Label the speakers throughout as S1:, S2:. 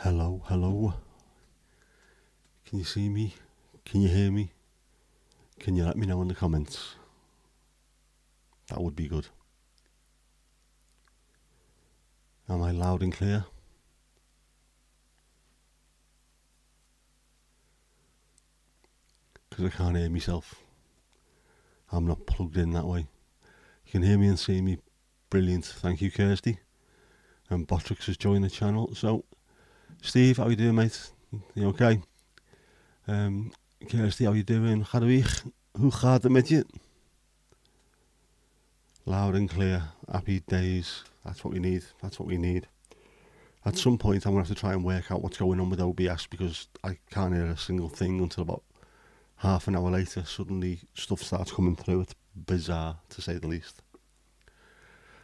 S1: Hello, hello. Can you see me? Can you hear me? Can you let me know in the comments? That would be good. Am I loud and clear? Because I can't hear myself. I'm not plugged in that way. You can hear me and see me. Brilliant. Thank you, Kirsty. And Botrix has joined the channel. So, Steve, how you doing, mate? You okay? Kirsty, how you doing? Hadwig, hoe gaat het met je? Loud and clear. Happy days. That's what we need. That's what we need. At some point, I'm going to have to try and work out what's going on with OBS because I can't hear a single thing until about half an hour later. Suddenly, stuff starts coming through. It's bizarre, to say the least.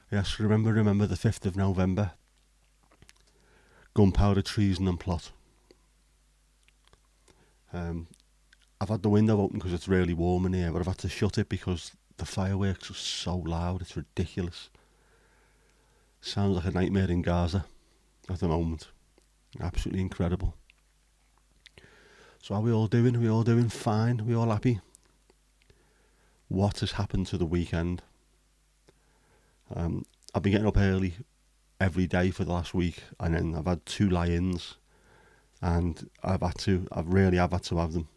S1: Yes, remember the 5th of November. Gunpowder, treason and plot. I've had the window open because it's really warm in here, but I've had to shut it because the fireworks are so loud. It's ridiculous. Sounds like a nightmare in Gaza at the moment. Absolutely incredible. So how are we all doing? Are we all doing fine? Are we all happy? What has happened to the weekend? I've been getting up early every day for the last week, and then I've had 2 lie-ins, and I really have had to have them.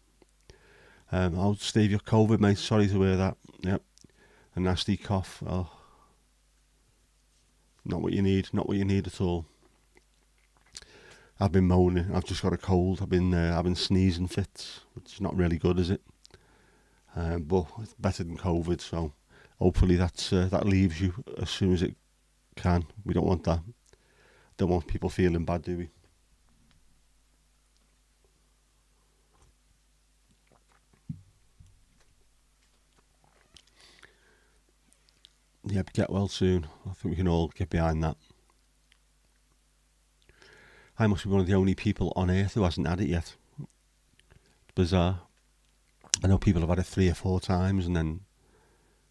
S1: Oh, Steve, you're COVID, mate. Sorry to hear that. Yep. A nasty cough. Oh. Not what you need. Not what you need at all. I've been moaning. I've just got a cold. I've been having sneezing fits, which is not really good, is it? But it's better than COVID, so hopefully that leaves you as soon as it can. We don't want that. Don't want people feeling bad, do we? Yeah, get well soon. I think we can all get behind that. I must be one of the only people on earth who hasn't had it yet. It's bizarre. I know people have had it 3 or 4 times, and then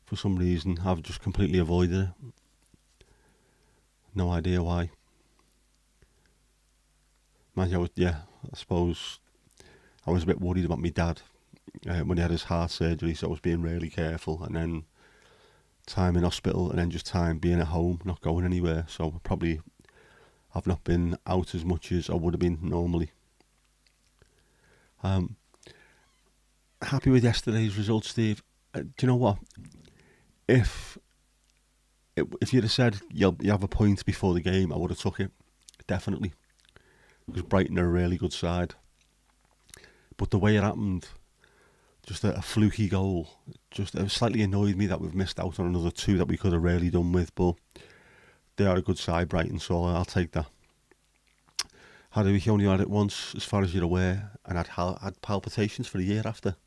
S1: for some reason I've just completely avoided it. No idea why. Mind you, I suppose I was a bit worried about my dad when he had his heart surgery, so I was being really careful, and then time in hospital, and then just time being at home, not going anywhere, so probably I've not been out as much as I would have been normally. Happy with yesterday's results, Steve. Do you know what? If you'd have said you have a point before the game, I would have took it, definitely, because Brighton are a really good side. But the way it happened, just a fluky goal, it slightly annoyed me that we've missed out on another 2 that we could have really done with, but they are a good side, Brighton, so I'll take that. Hadwig only had it once, as far as you're aware, and had palpitations for a year after.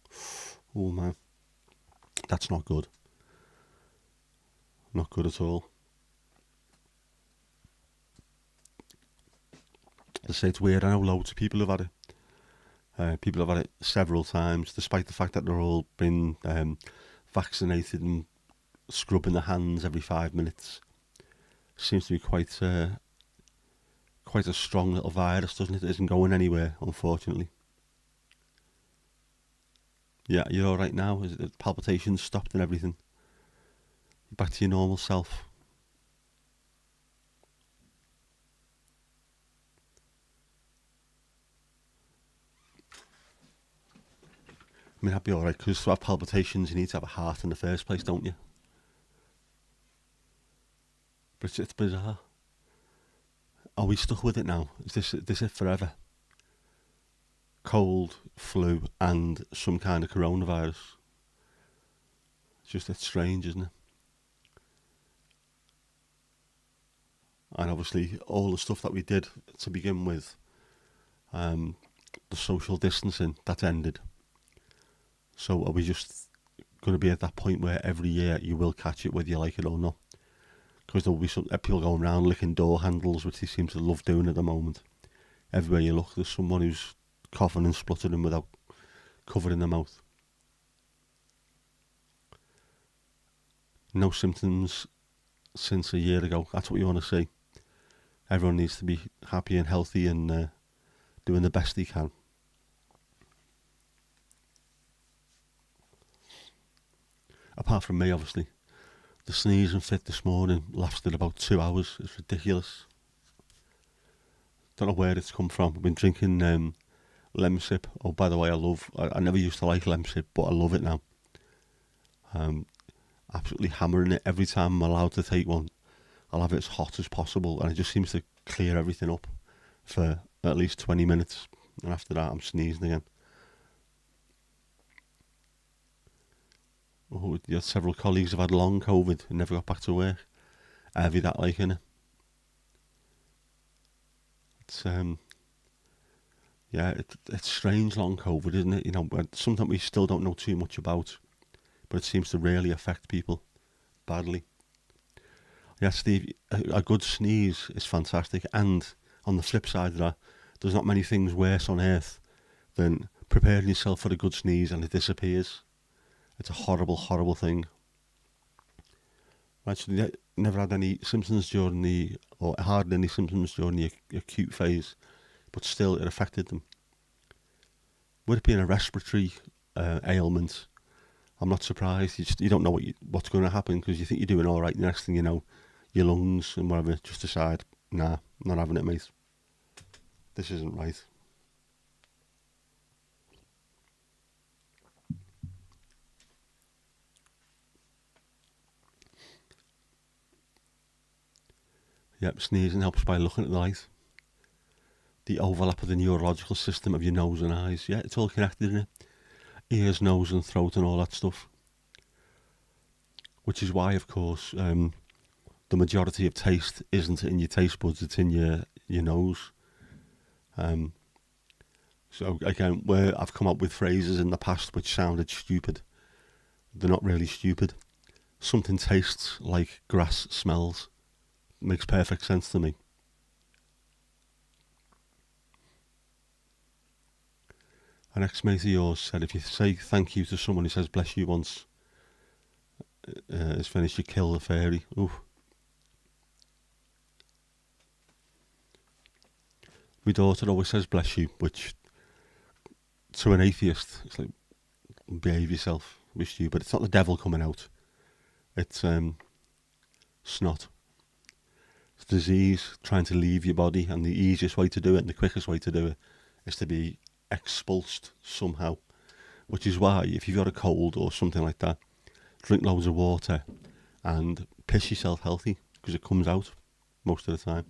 S1: Oh man, that's not good. Not good at all. I say it's weird. I know loads of people have had it. People have had it several times, despite the fact that they're all been vaccinated and scrubbing their hands every 5 minutes. Seems to be quite a strong little virus, doesn't it? It isn't going anywhere, unfortunately. Yeah, you're all right now. Is it the palpitations stopped and everything? Back to your normal self. I mean, I'd be all right, because to have palpitations, you need to have a heart in the first place, don't you? But it's bizarre. Are we stuck with it now? Is this it forever? Cold, flu, and some kind of coronavirus. It's strange, isn't it? And obviously, all the stuff that we did to begin with, the social distancing, that's ended. So are we just going to be at that point where every year you will catch it whether you like it or not? Because there will be some people going around licking door handles, which they seem to love doing at the moment. Everywhere you look, there's someone who's coughing and spluttering without covering their mouth. No symptoms since a year ago. That's what you want to see. Everyone needs to be happy and healthy and doing the best he can. Apart from me, obviously. The sneezing fit this morning lasted about 2 hours. It's ridiculous. Don't know where it's come from. I've been drinking Lemsip. Oh, by the way, I never used to like Lemsip, but I love it now. Absolutely hammering it every time I'm allowed to take one. I'll have it as hot as possible, and it just seems to clear everything up for at least 20 minutes. And after that, I'm sneezing again. Oh, yeah, several colleagues have had long COVID and never got back to work. Heavy that like, innit? It's it's strange long COVID, isn't it? You know, something we still don't know too much about, but it seems to really affect people badly. Yeah, Steve, a good sneeze is fantastic, and on the flip side of that, there's not many things worse on earth than preparing yourself for a good sneeze and it disappears. It's a horrible, horrible thing. Right, so you never had any symptoms or hardly any symptoms during the acute phase, but still it affected them. With it being a respiratory ailment, I'm not surprised. You don't know what's going to happen because you think you're doing all right. The next thing you know, your lungs and whatever just decide, nah, not having it, mate. This isn't right. Yep, sneezing helps by looking at the light. The overlap of the neurological system of your nose and eyes. Yeah, it's all connected, isn't it? Ears, nose and throat and all that stuff. Which is why, of course, the majority of taste isn't in your taste buds, it's in your nose. So again, where I've come up with phrases in the past which sounded stupid, they're not really stupid. Something tastes like grass smells. Makes perfect sense to me. An ex-mate of yours said if you say thank you to someone who says bless you once, it's finished, you kill the fairy. Oof. My daughter always says bless you, which to an atheist, it's like, behave yourself, wish you, but it's not the devil coming out. It's snot. It's disease trying to leave your body, and the easiest way to do it and the quickest way to do it is to be expulsed somehow. Which is why, if you've got a cold or something like that, drink loads of water and piss yourself healthy, because it comes out most of the time.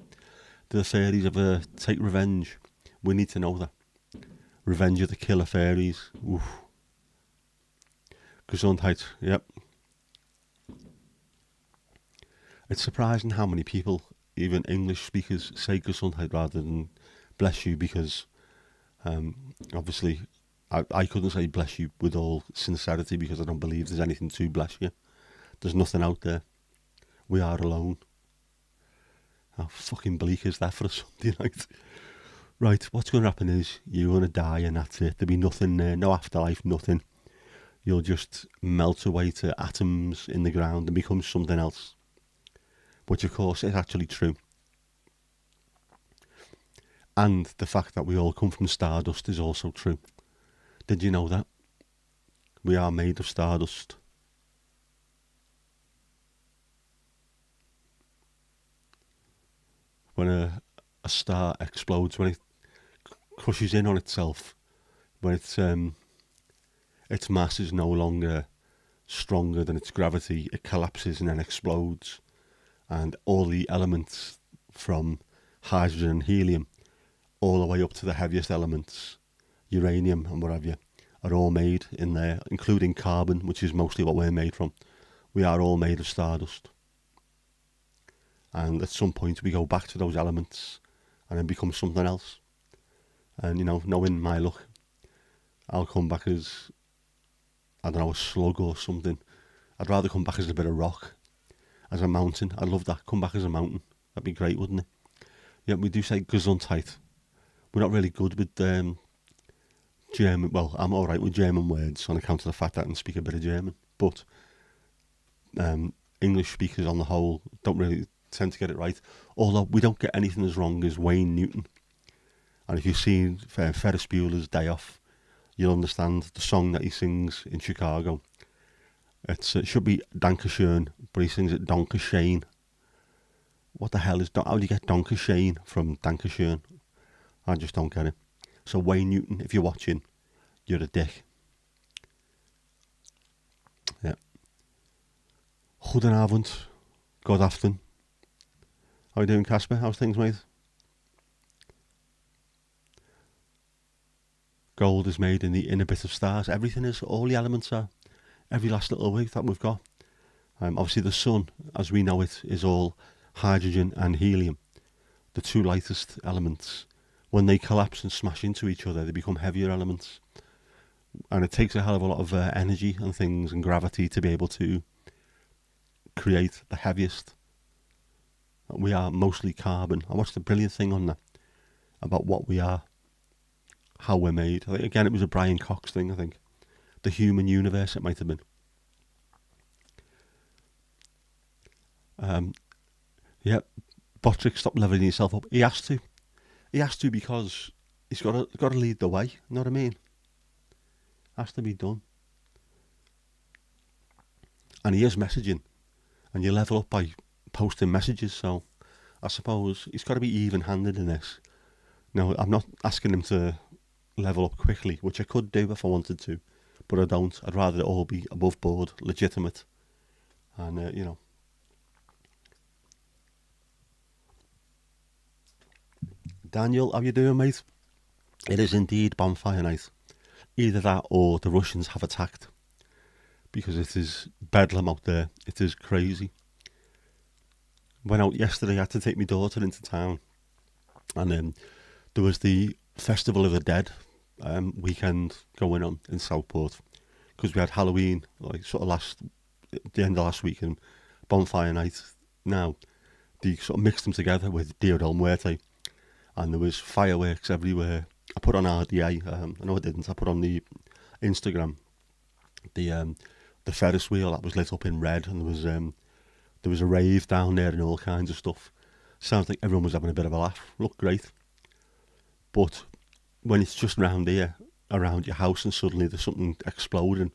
S1: Do the fairies ever take revenge? We need to know that. Revenge of the killer fairies. Oof. Gesundheit, yep. It's surprising how many people, even English speakers, say Gesundheit rather than bless you, because obviously I couldn't say bless you with all sincerity because I don't believe there's anything to bless you. There's nothing out there. We are alone. How fucking bleak is that for a Sunday night? Right, what's going to happen is you're going to die and that's it. There'll be nothing there, no afterlife, nothing. You'll just melt away to atoms in the ground and become something else. Which of course is actually true. And the fact that we all come from stardust is also true. Did you know that? We are made of stardust. When a star explodes, when it crushes in on itself, when its mass is no longer stronger than its gravity, it collapses and then explodes. And all the elements from hydrogen and helium all the way up to the heaviest elements, uranium and what have you, are all made in there, including carbon, which is mostly what we're made from. We are all made of stardust. And at some point we go back to those elements and then become something else. And, you know, knowing my luck, I'll come back as, I don't know, a slug or something. I'd rather come back as a bit of rock, as a mountain. I'd love that. Come back as a mountain. That'd be great, wouldn't it? Yeah, we do say Gesundheit. We're not really good with German. Well, I'm alright with German words on account of the fact that I can speak a bit of German. But English speakers on the whole don't really tend to get it right. Although we don't get anything as wrong as Wayne Newton. And if you've seen Ferris Bueller's Day Off, you'll understand the song that he sings in Chicago. It should be Dankeschön, but he sings it Dankeschön. What the hell is... How do you get Dankeschön from Dankeschön? I just don't get it. So Wayne Newton, if you're watching, you're a dick. Yeah. Goedenavond. Good afternoon. How you doing, Casper? How's things, mate? Gold is made in the inner bit of stars. Everything is. All the elements are. Every last little wig that we've got. Obviously, the sun, as we know it, is all hydrogen and helium. The two lightest elements. When they collapse and smash into each other, they become heavier elements. And it takes a hell of a lot of energy and things and gravity to be able to create the heaviest. We are mostly carbon. I watched a brilliant thing on that about what we are, how we're made. I think, again, it was a Brian Cox thing, I think. The human universe, it might have been. Yeah, Bottrick, stop leveling yourself up. He has to. He has to because he's got to lead the way. You know what I mean? Has to be done. And he is messaging. And you level up by posting messages, so I suppose he's got to be even-handed in this. Now, I'm not asking him to level up quickly, which I could do if I wanted to, but I don't. I'd rather it all be above board, legitimate, and, you know. Daniel, how you doing, mate? It is indeed bonfire night. Either that or the Russians have attacked, because it is bedlam out there. It is crazy. Went out yesterday, I had to take my daughter into town, and there was the Festival of the Dead weekend going on in Southport, because we had Halloween like sort of the end of last week and bonfire night. Now they sort of mixed them together with Dia del Muerte, and there was fireworks everywhere. I put on RDA, no I didn't, I put on the Instagram the Ferris wheel that was lit up in red, and there was a rave down there and all kinds of stuff. Sounds like everyone was having a bit of a laugh. Looked great. But when it's just round here, around your house, and suddenly there's something exploding,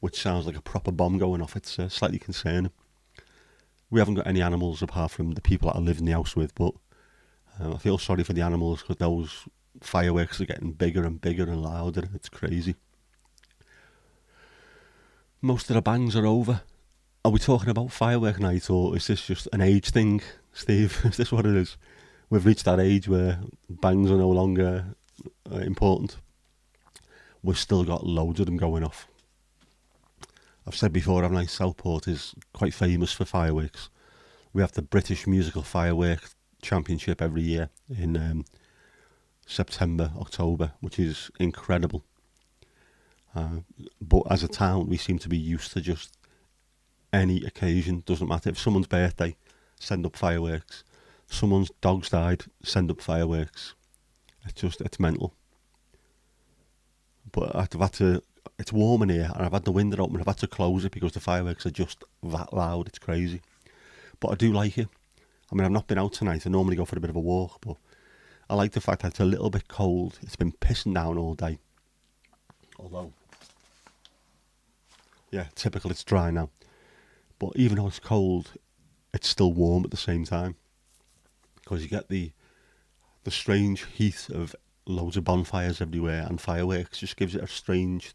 S1: which sounds like a proper bomb going off, it's slightly concerning. We haven't got any animals apart from the people that I live in the house with, but I feel sorry for the animals because those fireworks are getting bigger and bigger and louder. It's crazy. Most of the bangs are over. Are we talking about firework night, or is this just an age thing, Steve? Is this what it is? We've reached that age where bangs are no longer important. We've still got loads of them going off. I've said before, haven't I, Southport is quite famous for fireworks. We have the British Musical Firework Championship every year in September, October, which is incredible. But as a town, we seem to be used to just any occasion. Doesn't matter. If someone's birthday, send up fireworks. Someone's dog's died, send up fireworks. It's mental. But I've had to, it's warm in here, and I've had the window open, I've had to close it because the fireworks are just that loud. It's crazy. But I do like it. I mean, I've not been out tonight. I normally go for a bit of a walk, but I like the fact that it's a little bit cold. It's been pissing down all day. Although, yeah, typical, it's dry now. But even though it's cold, it's still warm at the same time. Because you get the strange heat of loads of bonfires everywhere, and fireworks just gives it a strange,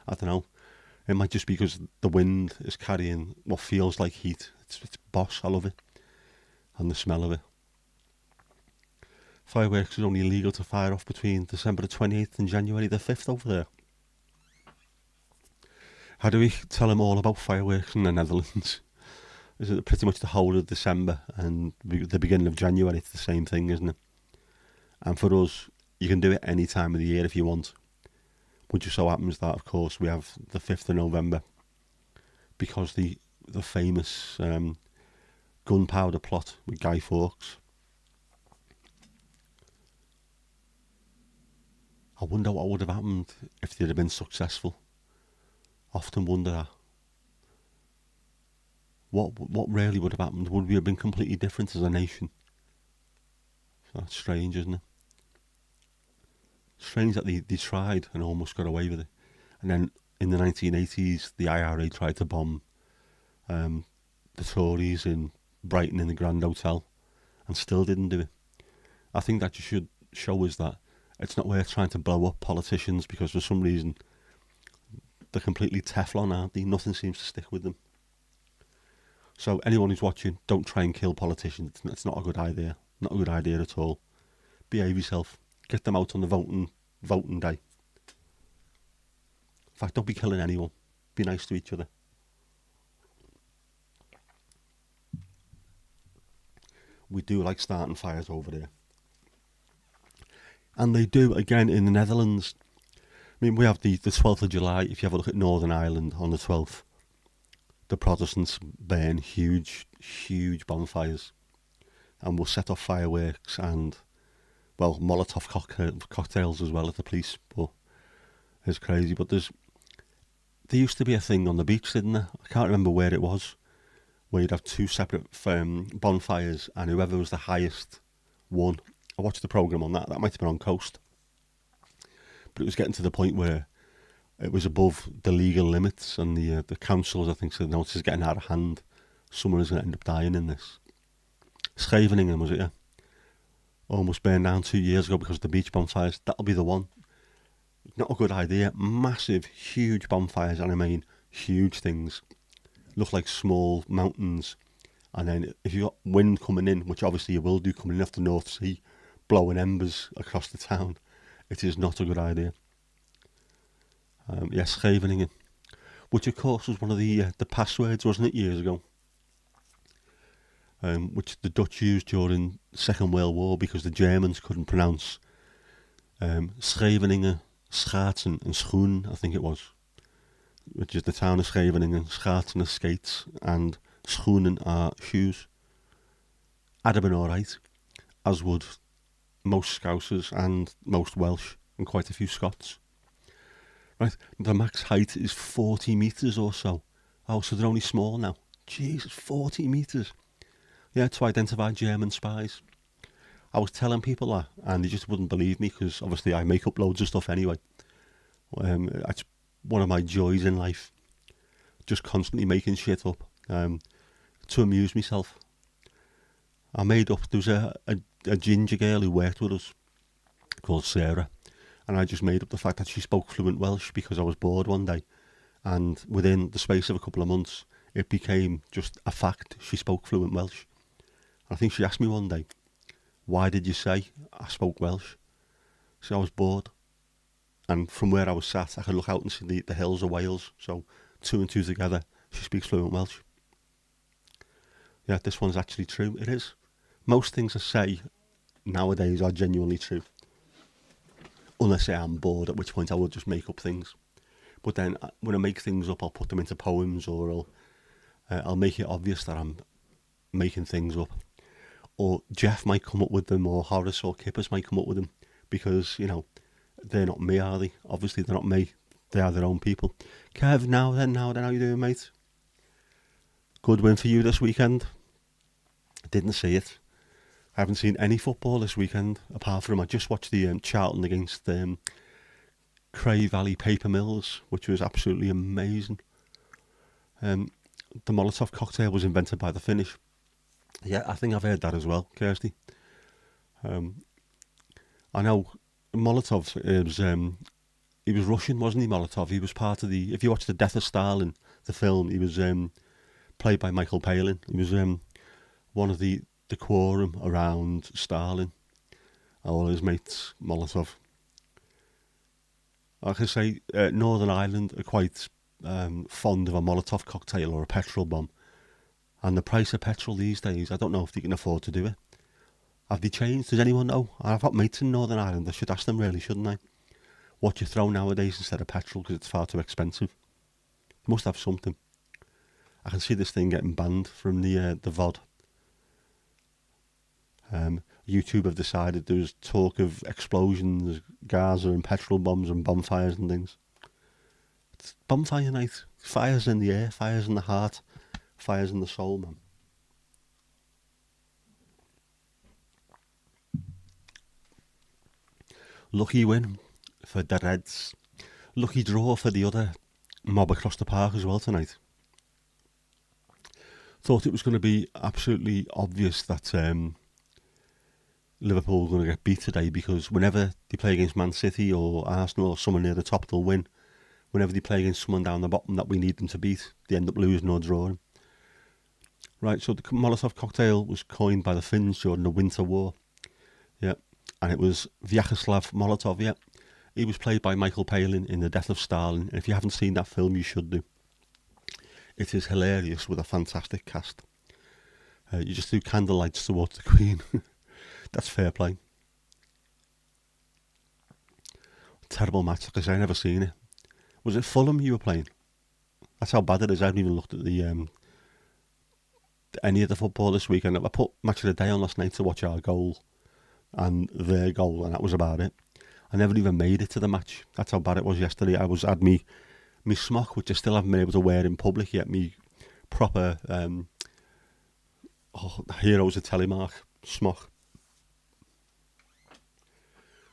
S1: I don't know. It might just be because the wind is carrying what feels like heat. It's boss, I love it. And the smell of it. Fireworks is only illegal to fire off between December the 28th and January the 5th over there. How do we tell them all about fireworks in the Netherlands? Is it pretty much the whole of December and the beginning of January? It's the same thing, isn't it? And for us, you can do it any time of the year if you want. Which just so happens that, of course, we have the 5th of November. Because the famous gunpowder plot with Guy Fawkes. I wonder what would have happened if they'd have been successful. Often wonder that. What really would have happened? Would we have been completely different as a nation? So that's strange, isn't it? strange that they tried and almost got away with it. And then in the 1980s, the IRA tried to bomb the Tories in Brighton in the Grand Hotel and still didn't do it. I think that just should show us that it's not worth trying to blow up politicians, because for some reason they're completely Teflon, aren't they? Nothing seems to stick with them. So anyone who's watching, don't try and kill politicians. It's not a good idea. Not a good idea at all. Behave yourself. Get them out on the voting day. In fact, don't be killing anyone. Be nice to each other. We do like starting fires over there. And they do, again, in the Netherlands. I mean, we have the 12th of July. If you have a look at Northern Ireland on the 12th, the Protestants burn huge, huge bonfires and will set off fireworks and, well, Molotov cocktails as well at the police. But it's crazy. But there used to be a thing on the beach, didn't there? I can't remember where it was, where you'd have two separate bonfires, and whoever was the highest won. I watched the programme on that. That might have been on Coast. But it was getting to the point where it was above the legal limits, and the councils, I think, said, no, this is getting out of hand. Someone is going to end up dying in this. Scheveningen, was it, yeah? Almost burned down 2 years ago because of the beach bonfires. That'll be the one. Not a good idea. Massive, huge bonfires, and I mean huge things. Look like small mountains. And then if you've got wind coming in, which obviously you will do coming in off the North Sea, blowing embers across the town, it is not a good idea. Yes, Scheveningen, which of course was one of the passwords, wasn't it, years ago? Which the Dutch used during the Second World War because the Germans couldn't pronounce Scheveningen, Schaatsen and Schoen, I think it was, which is the town of Scheveningen. Schaatsen are skates and Schoenen are shoes. I'd have been alright, as would most Scousers and most Welsh and quite a few Scots. Right, the max height is 40 metres or so. Oh, so they're only small now. Jesus, 40 metres. Yeah, to identify German spies. I was telling people that, and they just wouldn't believe me, because obviously I make up loads of stuff anyway. That's one of my joys in life. Just constantly making shit up to amuse myself. I made up, there was a ginger girl who worked with us called Sarah, and I just made up the fact that she spoke fluent Welsh because I was bored one day, and within the space of a couple of months it became just a fact. She spoke fluent Welsh. I think she asked me one day, why did you say I spoke Welsh? So I was bored, and from where I was sat I could look out and see the hills of Wales, so 2 and 2 together, she speaks fluent Welsh. Yeah, this one's actually true. It is. Most things I say nowadays are genuinely true, unless I'm bored, at which point I will just make up things. But then when I make things up, I'll put them into poems, or I'll make it obvious that I'm making things up. Or Jeff might come up with them, or Horace or Kippers might come up with them, because, you know, they're not me, are they? Obviously they're not me. They are their own people. Kev, now then, how you doing, mate? Good win for you this weekend. Didn't see it. I haven't seen any football this weekend, apart from I just watched the Charlton against Cray Valley Paper Mills, which was absolutely amazing. The Molotov cocktail was invented by the Finnish. Yeah, I think I've heard that as well, Kirsty. I know Molotov is, he was Russian, wasn't he, Molotov? He was part of if you watch The Death of Stalin, the film, he was played by Michael Palin. He was one of the quorum around Stalin, all his mates, Molotov. Like I say, Northern Ireland are quite fond of a Molotov cocktail or a petrol bomb. And the price of petrol these days, I don't know if they can afford to do it. Have they changed? Does anyone know? I've got mates in Northern Ireland. I should ask them, really, shouldn't I? What you throw nowadays instead of petrol, because it's far too expensive. They must have something. I can see this thing getting banned from the VOD. YouTube have decided there's talk of explosions, Gaza and petrol bombs and bonfires and things. It's bonfire night. Fires in the air, fires in the heart, fires in the soul, man. Lucky win. for the Reds. Lucky draw for the other mob across the park as well tonight. Thought it was going to be absolutely obvious that Liverpool were going to get beat today, because whenever they play against Man City or Arsenal or someone near the top, they'll win. Whenever they play against someone down the bottom that we need them to beat, they end up losing or drawing. Right, so the Molotov cocktail was coined by the Finns during the Winter War. Yeah, and it was Vyacheslav Molotov, yeah. He was played by Michael Palin in The Death of Stalin, and if you haven't seen that film, you should do. It is hilarious with a fantastic cast. You just do candlelights towards the Queen. That's fair play. Terrible match, because I never seen it. Was it Fulham you were playing? That's how bad it is. I haven't even looked at the any of the football this weekend. I put Match of the Day on last night to watch our goal and their goal, and that was about it. I never even made it to the match. That's how bad it was yesterday. I had me smock, which I still haven't been able to wear in public yet. Me proper Heroes of Telemark smock.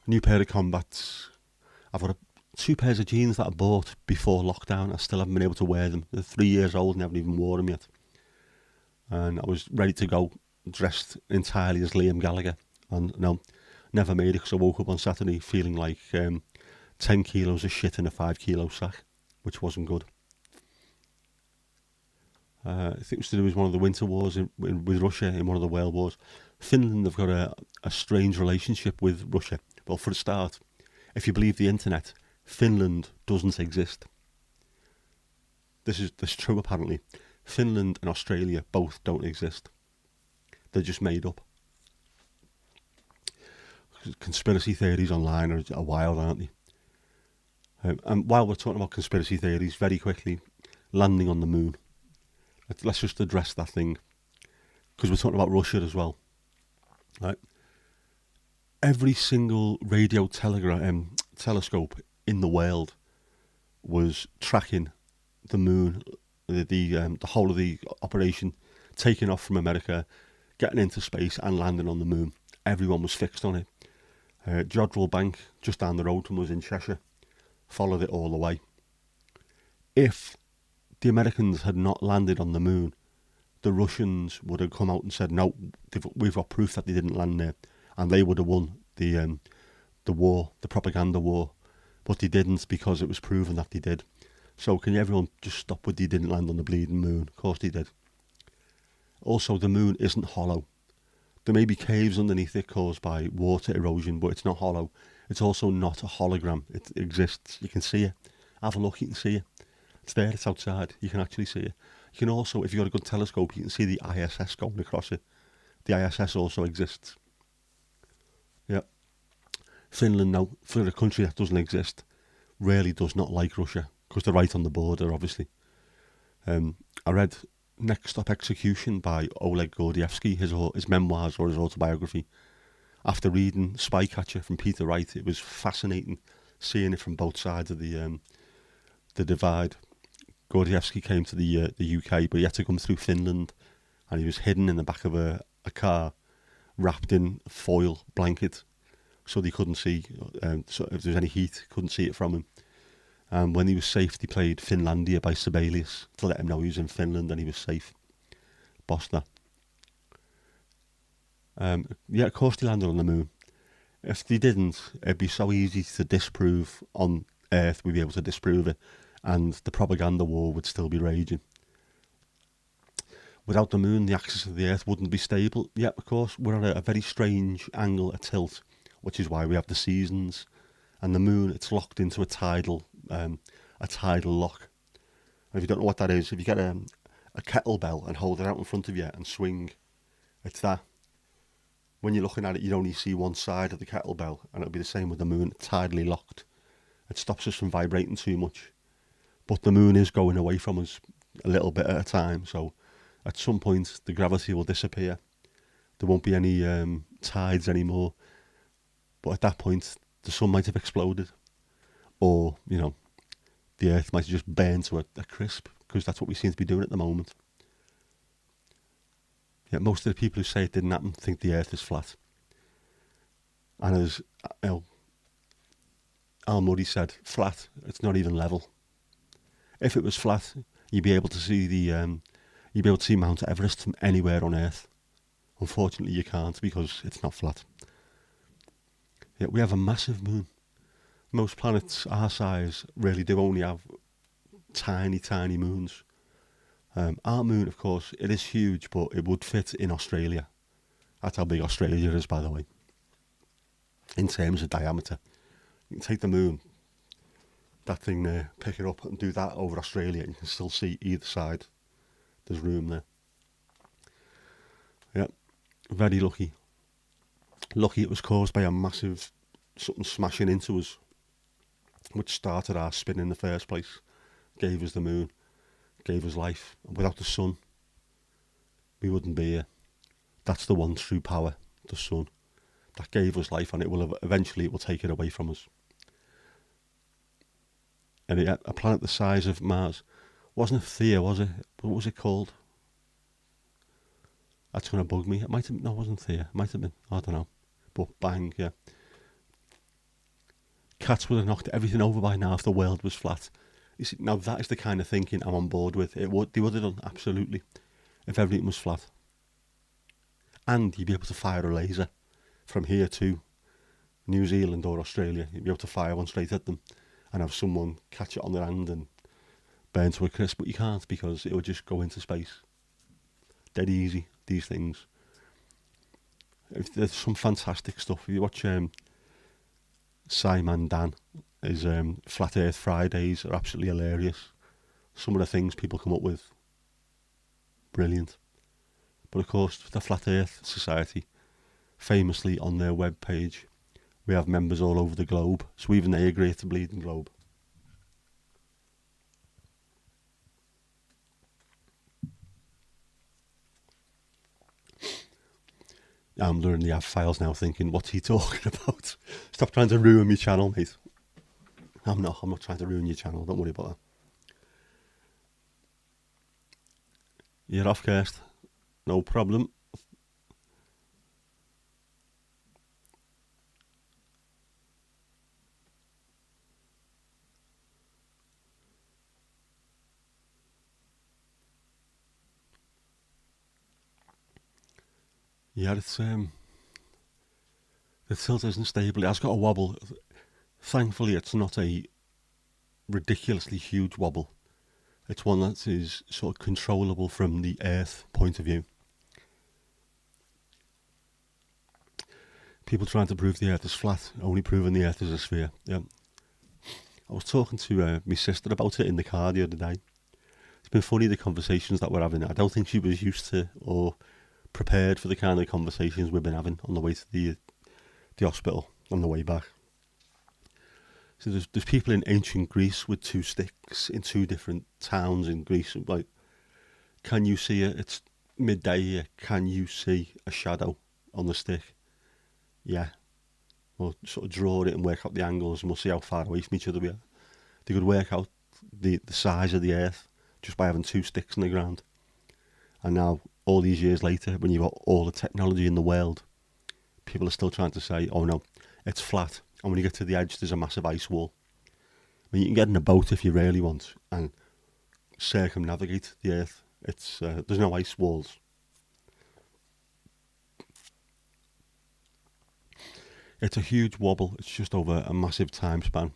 S1: New pair of combats. I've got 2 pairs of jeans that I bought before lockdown. I still haven't been able to wear them. They're 3 years old and I haven't even worn them yet. And I was ready to go, dressed entirely as Liam Gallagher. And no, never made it, because I woke up on Saturday feeling like 10 kilos of shit in a 5 kilo sack, which wasn't good. I think it was to do with one of the winter wars with Russia, in one of the world wars. Finland have got a strange relationship with Russia. Well, for a start, if you believe the internet, Finland doesn't exist. This is true, apparently. Finland and Australia both don't exist. They're just made up. Conspiracy theories online are wild, aren't they? And while we're talking about conspiracy theories, very quickly, landing on the moon. Let's just address that thing, because we're talking about Russia as well. Right? Every single radio telescope in the world was tracking the moon, the whole of the operation, taking off from America, getting into space and landing on the moon. Everyone was fixed on it. Jodrell Bank, just down the road from us in Cheshire, followed it all the way. If the Americans had not landed on the moon, the Russians would have come out and said, no, we've got proof that they didn't land there, and they would have won the war, the propaganda war. But they didn't, because it was proven that they did. So can everyone just stop with they didn't land on the bleeding moon? Of course they did. Also, the moon isn't hollow. There may be caves underneath it caused by water erosion, but it's not hollow. It's also not a hologram. It exists. You can see it. Have a look, you can see it. It's there, it's outside. You can actually see it. You can also, if you've got a good telescope, you can see the ISS going across it. The ISS also exists. Yeah. Finland, now, for a country that doesn't exist, really does not like Russia, because they're right on the border, obviously. I read Next Stop Execution by Oleg Gordievsky, his memoirs or his autobiography. After reading Spycatcher from Peter Wright, it was fascinating seeing it from both sides of the divide. Gordievsky came to the UK, but he had to come through Finland, and he was hidden in the back of a car, wrapped in foil blanket, so they couldn't see. So if there was any heat, couldn't see it from him. And when he was safe, they played Finlandia by Sibelius to let him know he was in Finland and he was safe. Boss that. Yeah, of course they landed on the moon. If they didn't, it'd be so easy to disprove on Earth. We'd be able to disprove it, and the propaganda war would still be raging. Without the moon, the axis of the Earth wouldn't be stable. Yeah, of course, we're at a very strange angle, a tilt, which is why we have the seasons. And the moon, it's locked into a tidal lock. And if you don't know what that is, if you get a kettlebell and hold it out in front of you and swing, it's that. When you're looking at it, you only see one side of the kettlebell, and it'll be the same with the moon, tidally locked. It stops us from vibrating too much. But the moon is going away from us a little bit at a time, so at some point the gravity will disappear. There won't be any tides anymore. But at that point, the sun might have exploded. Or, the Earth might have just burned to a crisp, because that's what we seem to be doing at the moment. Yet most of the people who say it didn't happen think the Earth is flat. And as Al Murray said, flat, it's not even level. If it was flat, you'd be able to see you'd be able to see Mount Everest from anywhere on Earth. Unfortunately, you can't because it's not flat. Yeah, we have a massive moon. Most planets our size really do only have tiny, tiny moons. Our moon, of course, it is huge, but it would fit in Australia. That's how big Australia is, by the way, in terms of diameter. You can take the moon, that thing there, pick it up and do that over Australia, and you can still see either side. There's room there. Yeah, very lucky. Lucky it was caused by a massive something smashing into us, which started our spin in the first place, gave us the moon, gave us life. And without the sun, we wouldn't be here. That's the one true power, the sun. That gave us life, and it will eventually it will take it away from us. And a planet the size of Mars, wasn't it Theia, was it? What was it called? That's going to bug me. It might have, no, it wasn't Theia. It might have been, I don't know. But bang, yeah. Cats would have knocked everything over by now if the world was flat. You see, now that is the kind of thinking I'm on board with. They would have done, absolutely, if everything was flat. And you'd be able to fire a laser from here to New Zealand or Australia. You'd be able to fire one straight at them and have someone catch it on their hand and burn to a crisp, but you can't because it would just go into space. Dead easy, these things. There's some fantastic stuff. If you watch Simon Dan, his Flat Earth Fridays are absolutely hilarious. Some of the things people come up with, brilliant. But of course, the Flat Earth Society, famously on their webpage, we have members all over the globe, so even they agree it's a bleeding globe. I'm learning the app files now, thinking, what's he talking about? Stop trying to ruin my channel, mate. I'm not trying to ruin your channel, don't worry about that. You're off, Kirst. No problem. Yeah, it still isn't stable. It has got a wobble. Thankfully, it's not a ridiculously huge wobble. It's one that is sort of controllable from the Earth point of view. People trying to prove the Earth is flat, only proving the Earth is a sphere. Yeah. I was talking to my sister about it in the car the other day. It's been funny, the conversations that we're having. I don't think she was used to or prepared for the kind of conversations we've been having on the way to the hospital on the way back. So there's people in ancient Greece with two sticks in two different towns in Greece. Like, can you see it? It's midday here. Can you see a shadow on the stick? Yeah. We'll sort of draw it and work out the angles, and we'll see how far away from each other we are. They could work out the size of the Earth just by having two sticks in the ground. And now, all these years later, when you've got all the technology in the world, people are still trying to say, oh no, it's flat. And when you get to the edge, there's a massive ice wall. I mean, you can get in a boat if you really want and circumnavigate the Earth. There's no ice walls. It's a huge wobble. It's just over a massive time span.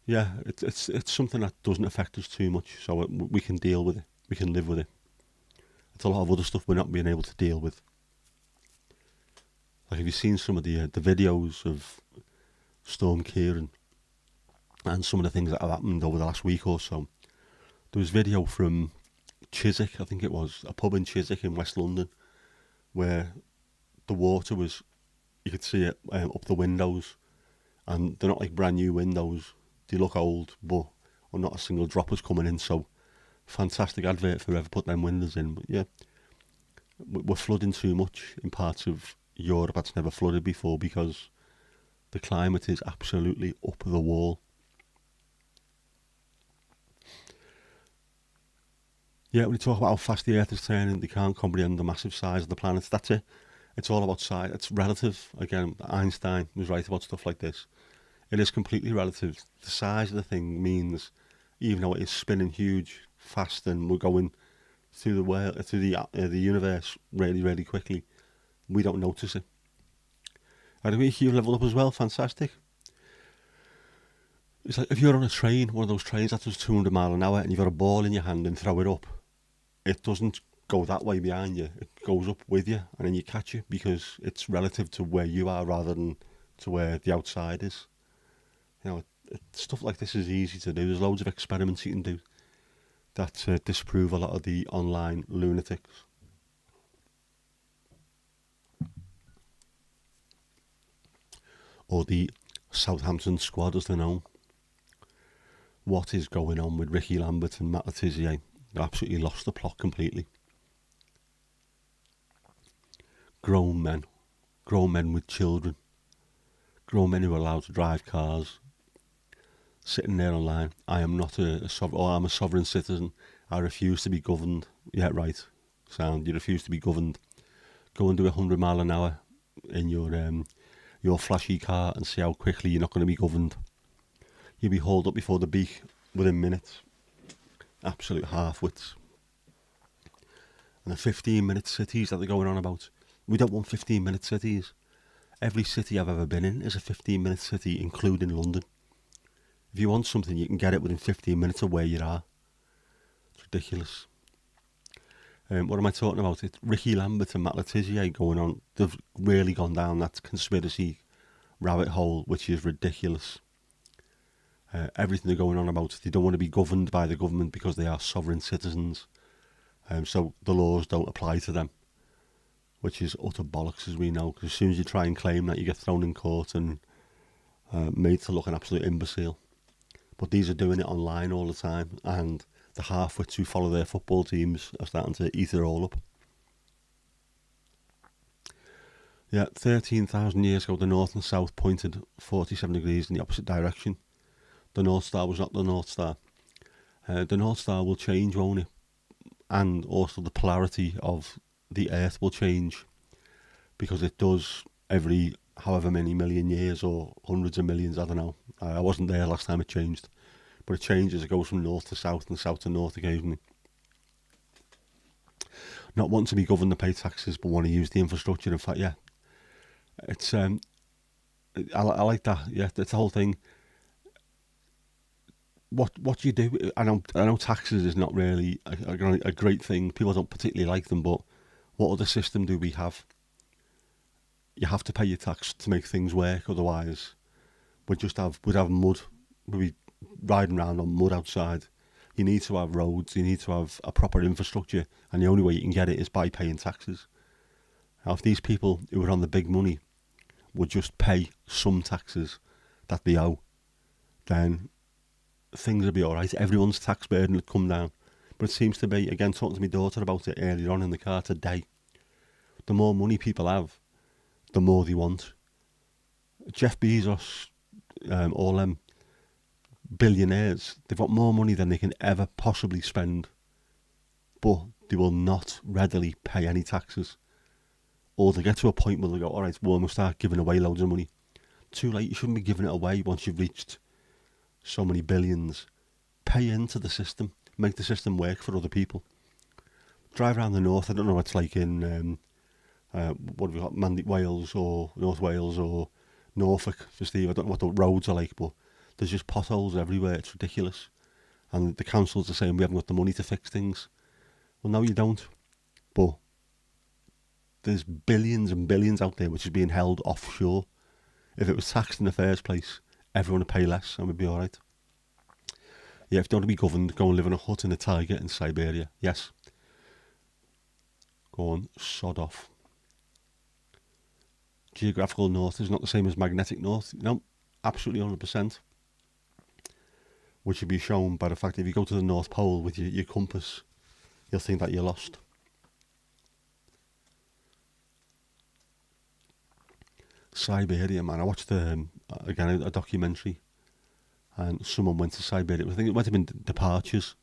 S1: Yeah, it's something that doesn't affect us too much, so we can deal with it. We can live with it. It's a lot of other stuff we're not being able to deal with. Like, have you seen some of the videos of Storm Kieran and some of the things that have happened over the last week or so? There was video from Chiswick, I think it was, a pub in Chiswick in West London, where the water was, you could see it up the windows, and they're not like brand new windows, they look old, but not a single drop was coming in, so fantastic advert for whoever put them windows in. But yeah, we're flooding too much in parts of Europe that's never flooded before because the climate is absolutely up the wall. Yeah, when you talk about how fast the Earth is turning, they can't comprehend the massive size of the planets. That's it. It's all about size. It's relative. Again, Einstein was right about stuff like this. It is completely relative. The size of the thing means, even though it is spinning huge, fast, and we're going through the world, through the universe really, really quickly, we don't notice it. And if you level up as well, fantastic. It's like if you're on a train, one of those trains that does 200 mile an hour, and you've got a ball in your hand and throw it up. It doesn't go that way behind you. It goes up with you, and then you catch it because it's relative to where you are rather than to where the outside is. You know, stuff like this is easy to do. There's loads of experiments you can do that disprove a lot of the online lunatics. Or the Southampton squad, as they're known. What is going on with Ricky Lambert and Matt Letizia? They absolutely lost the plot completely. Grown men with children, grown men who are allowed to drive cars, sitting there online. I am not a sovereign, or I'm a sovereign citizen. I refuse to be governed. Yeah, right. Sound. You refuse to be governed. Go and do 100 mile an hour in your flashy car and see how quickly you're not going to be governed. You'll be hauled up before the beak within minutes. Absolute half-wits. And the 15-minute cities that they're going on about. We don't want 15-minute cities. Every city I've ever been in is a 15-minute city, including London. If you want something, you can get it within 15 minutes of where you are. It's ridiculous. What am I talking about? It's Ricky Lambert and Matt Letizia going on. They've really gone down that conspiracy rabbit hole, which is ridiculous. Everything they're going on about, they don't want to be governed by the government because they are sovereign citizens. So the laws don't apply to them, which is utter bollocks, as we know. Because as soon as you try and claim that, you get thrown in court and made to look an absolute imbecile. But these are doing it online all the time, and the half-wits who follow their football teams are starting to eat it all up. Yeah, 13,000 years ago, the north and south pointed 47 degrees in the opposite direction. The North Star was not the North Star. The North Star will change, won't it? And also the polarity of the Earth will change, because it does every however many million years or hundreds of millions, I don't know. I wasn't there last time it changed. But it changes, it goes from north to south and south to north occasionally. Not wanting to be governed to pay taxes, but want to use the infrastructure. In fact, yeah, it's I like that. Yeah, that's the whole thing. What do you do? I know taxes is not really a great thing. People don't particularly like them, but what other system do we have? You have to pay your tax to make things work. Otherwise, we'd have mud. We'd be riding around on mud outside. You need to have roads. You need to have a proper infrastructure, and the only way you can get it is by paying taxes. Now, if these people who are on the big money would just pay some taxes that they owe, then things would be alright. Everyone's tax burden would come down. But it seems to be, again, talking to my daughter about it earlier on in the car today, the more money people have, the more they want. Jeff Bezos, all them billionaires, they've got more money than they can ever possibly spend, but they will not readily pay any taxes. Or they get to a point where they go, alright, well, we'll start giving away loads of money. Too late, you shouldn't be giving it away once you've reached so many billions. Pay into the system, make the system work for other people. Drive around the north, I don't know what it's like in what have we got, Wales or North Wales or Norfolk for Steve. I don't know what the roads are like, but there's just potholes everywhere. It's ridiculous. And the councils are saying we haven't got the money to fix things. Well, no, you don't. But there's billions and billions out there which is being held offshore. If it was taxed in the first place, everyone would pay less and we'd be alright. Yeah, if you don't want to be governed, go and live in a hut in a taiga in Siberia. Yes. Go on, sod off. Geographical north is not the same as magnetic north. No, absolutely 100%. Which should be shown by the fact that if you go to the North Pole with your compass, you'll think that you're lost. Siberia, man. I watched again a documentary, and someone went to Siberia. I think it might have been Departures.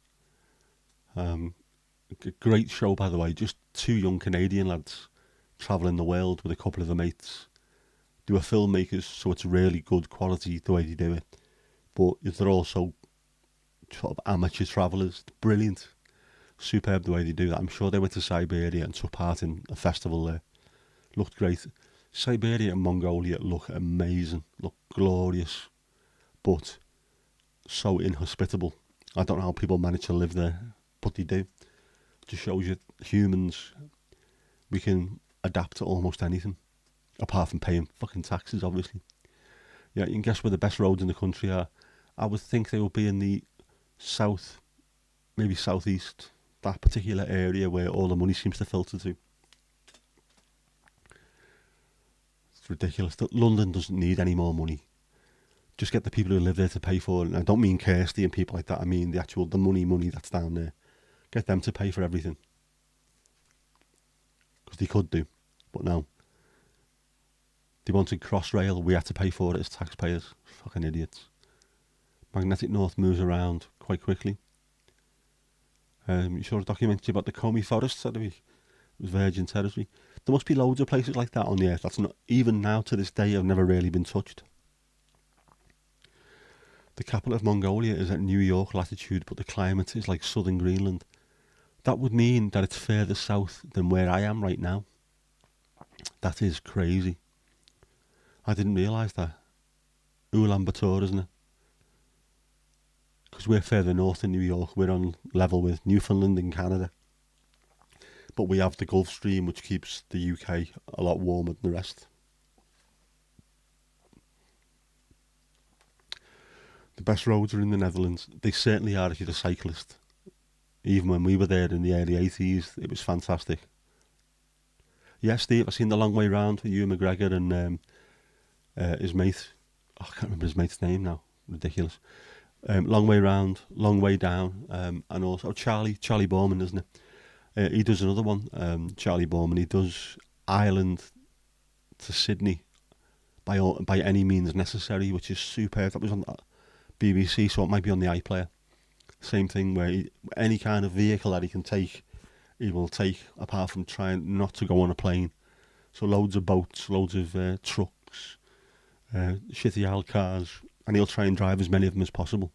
S1: Great show, by the way. Just two young Canadian lads travelling the world with a couple of their mates. They were filmmakers, so it's really good quality the way they do it. But they're also sort of amateur travellers. Brilliant. Superb the way they do that. I'm sure they went to Siberia and took part in a festival there. Looked great. Siberia and Mongolia look amazing. Look glorious. But so inhospitable. I don't know how people manage to live there, but they do. Just shows you humans, we can adapt to almost anything, apart from paying fucking taxes, obviously. Yeah, you can guess where the best roads in the country are. I would think they would be in the south, maybe southeast, that particular area where all the money seems to filter to. It's ridiculous. London doesn't need any more money. Just get the people who live there to pay for it. And I don't mean Kirsty and people like that. I mean the money that's down there. Get them to pay for everything. Because they could do. But no. They wanted Crossrail. We had to pay for it as taxpayers. Fucking idiots. Magnetic North moves around quite quickly. You saw a documentary about the Comey Forest that week. It was Virgin Territory. There must be loads of places like that on the earth. That's not, even now to this day, have never really been touched. The capital of Mongolia is at New York latitude, but the climate is like southern Greenland. That would mean that it's further south than where I am right now. That is crazy. I didn't realise that. Ulaanbaatar, isn't it? Because we're further north in New York. We're on level with Newfoundland and Canada. But we have the Gulf Stream, which keeps the UK a lot warmer than the rest. The best roads are in the Netherlands. They certainly are if you're a cyclist. Even when we were there in the early 80s, it was fantastic. Yeah, Steve, I've seen The Long Way Round with Ewan McGregor and his mate. Oh, I can't remember his mate's name now. Ridiculous. Long Way Round, Long Way Down, and also Charlie Borman, isn't it? He does another one, Charlie Borman. He does Ireland to Sydney by any means necessary, which is superb. That was on BBC, so it might be on the iPlayer. Same thing where any kind of vehicle that he can take, he will take, apart from trying not to go on a plane. So loads of boats, loads of trucks, shitty old cars, and he'll try and drive as many of them as possible.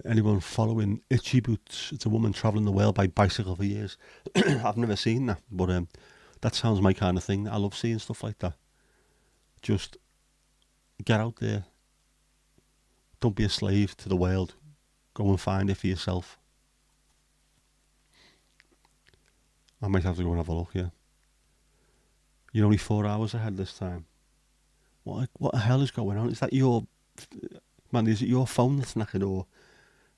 S1: Anyone following Itchy Boots? It's a woman travelling the world by bicycle for years. I've never seen that, but that sounds my kind of thing. I love seeing stuff like that. Just get out there. Don't be a slave to the world. Go and find it for yourself. I might have to go and have a look, yeah. You're only 4 hours ahead this time. What the hell is going on? Is that your... Man, is it your phone that's knackered, or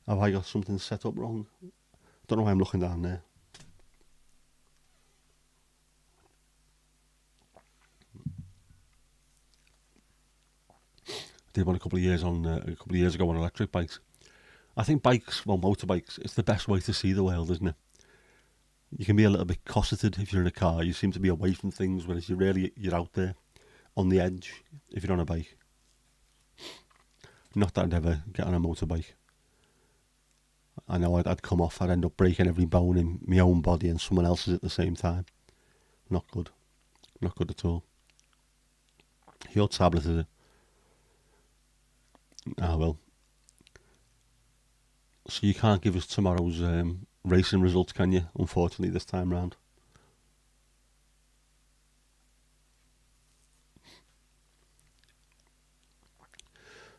S1: have I got something set up wrong? Don't know why I'm looking down there. I did one a couple of years ago on electric bikes. I think motorbikes, it's the best way to see the world, isn't it? You can be a little bit cosseted if you're in a car. You seem to be away from things, whereas you're out there on the edge if you're on a bike. Not that I'd ever get on a motorbike. I know I'd come off. I'd end up breaking every bone in my own body and someone else's at the same time. Not good. Not good at all. Your tablet, is it? Ah, well. So you can't give us tomorrow's racing results, can you? Unfortunately, this time round.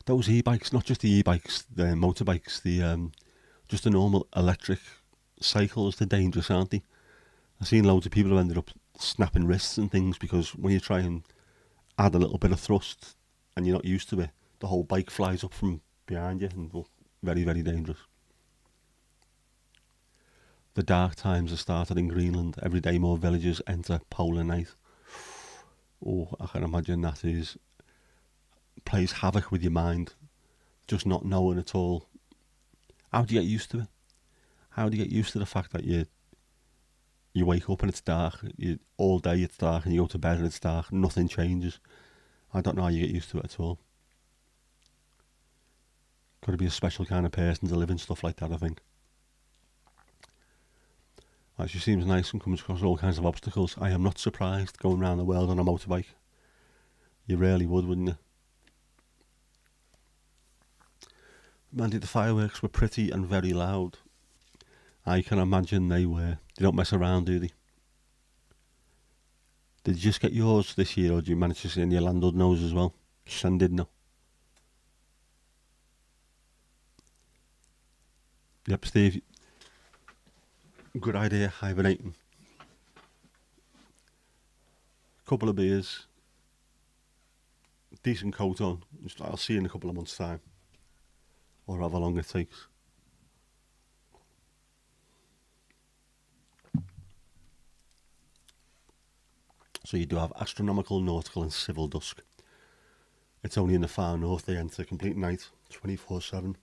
S1: Those e-bikes, not just the e-bikes, the motorbikes, just the normal electric cycles, they're dangerous, aren't they? I've seen loads of people who ended up snapping wrists and things because when you try and add a little bit of thrust and you're not used to it, the whole bike flies up from behind you and very, very dangerous. The dark times have started in Greenland. Every day more villagers enter polar night. Oh, I can imagine that plays havoc with your mind. Just not knowing at all. How do you get used to it? How do you get used to the fact that you wake up and it's dark, all day it's dark, and you go to bed and it's dark, nothing changes? I don't know how you get used to it at all. Got to be a special kind of person to live in stuff like that, I think. She seems nice and comes across all kinds of obstacles. I am not surprised going around the world on a motorbike. You really would, wouldn't you? Mandy, the fireworks were pretty and very loud. I can imagine they were. They don't mess around, do they? Did you just get yours this year, or did you manage to see any landlord knows as well? Llandudno. Yep, Steve. Good idea, hibernating. Couple of beers. Decent coat on. I'll see you in a couple of months' time. Or however long it takes. So you do have astronomical, nautical and civil dusk. It's only in the far north they enter complete night, 24/7.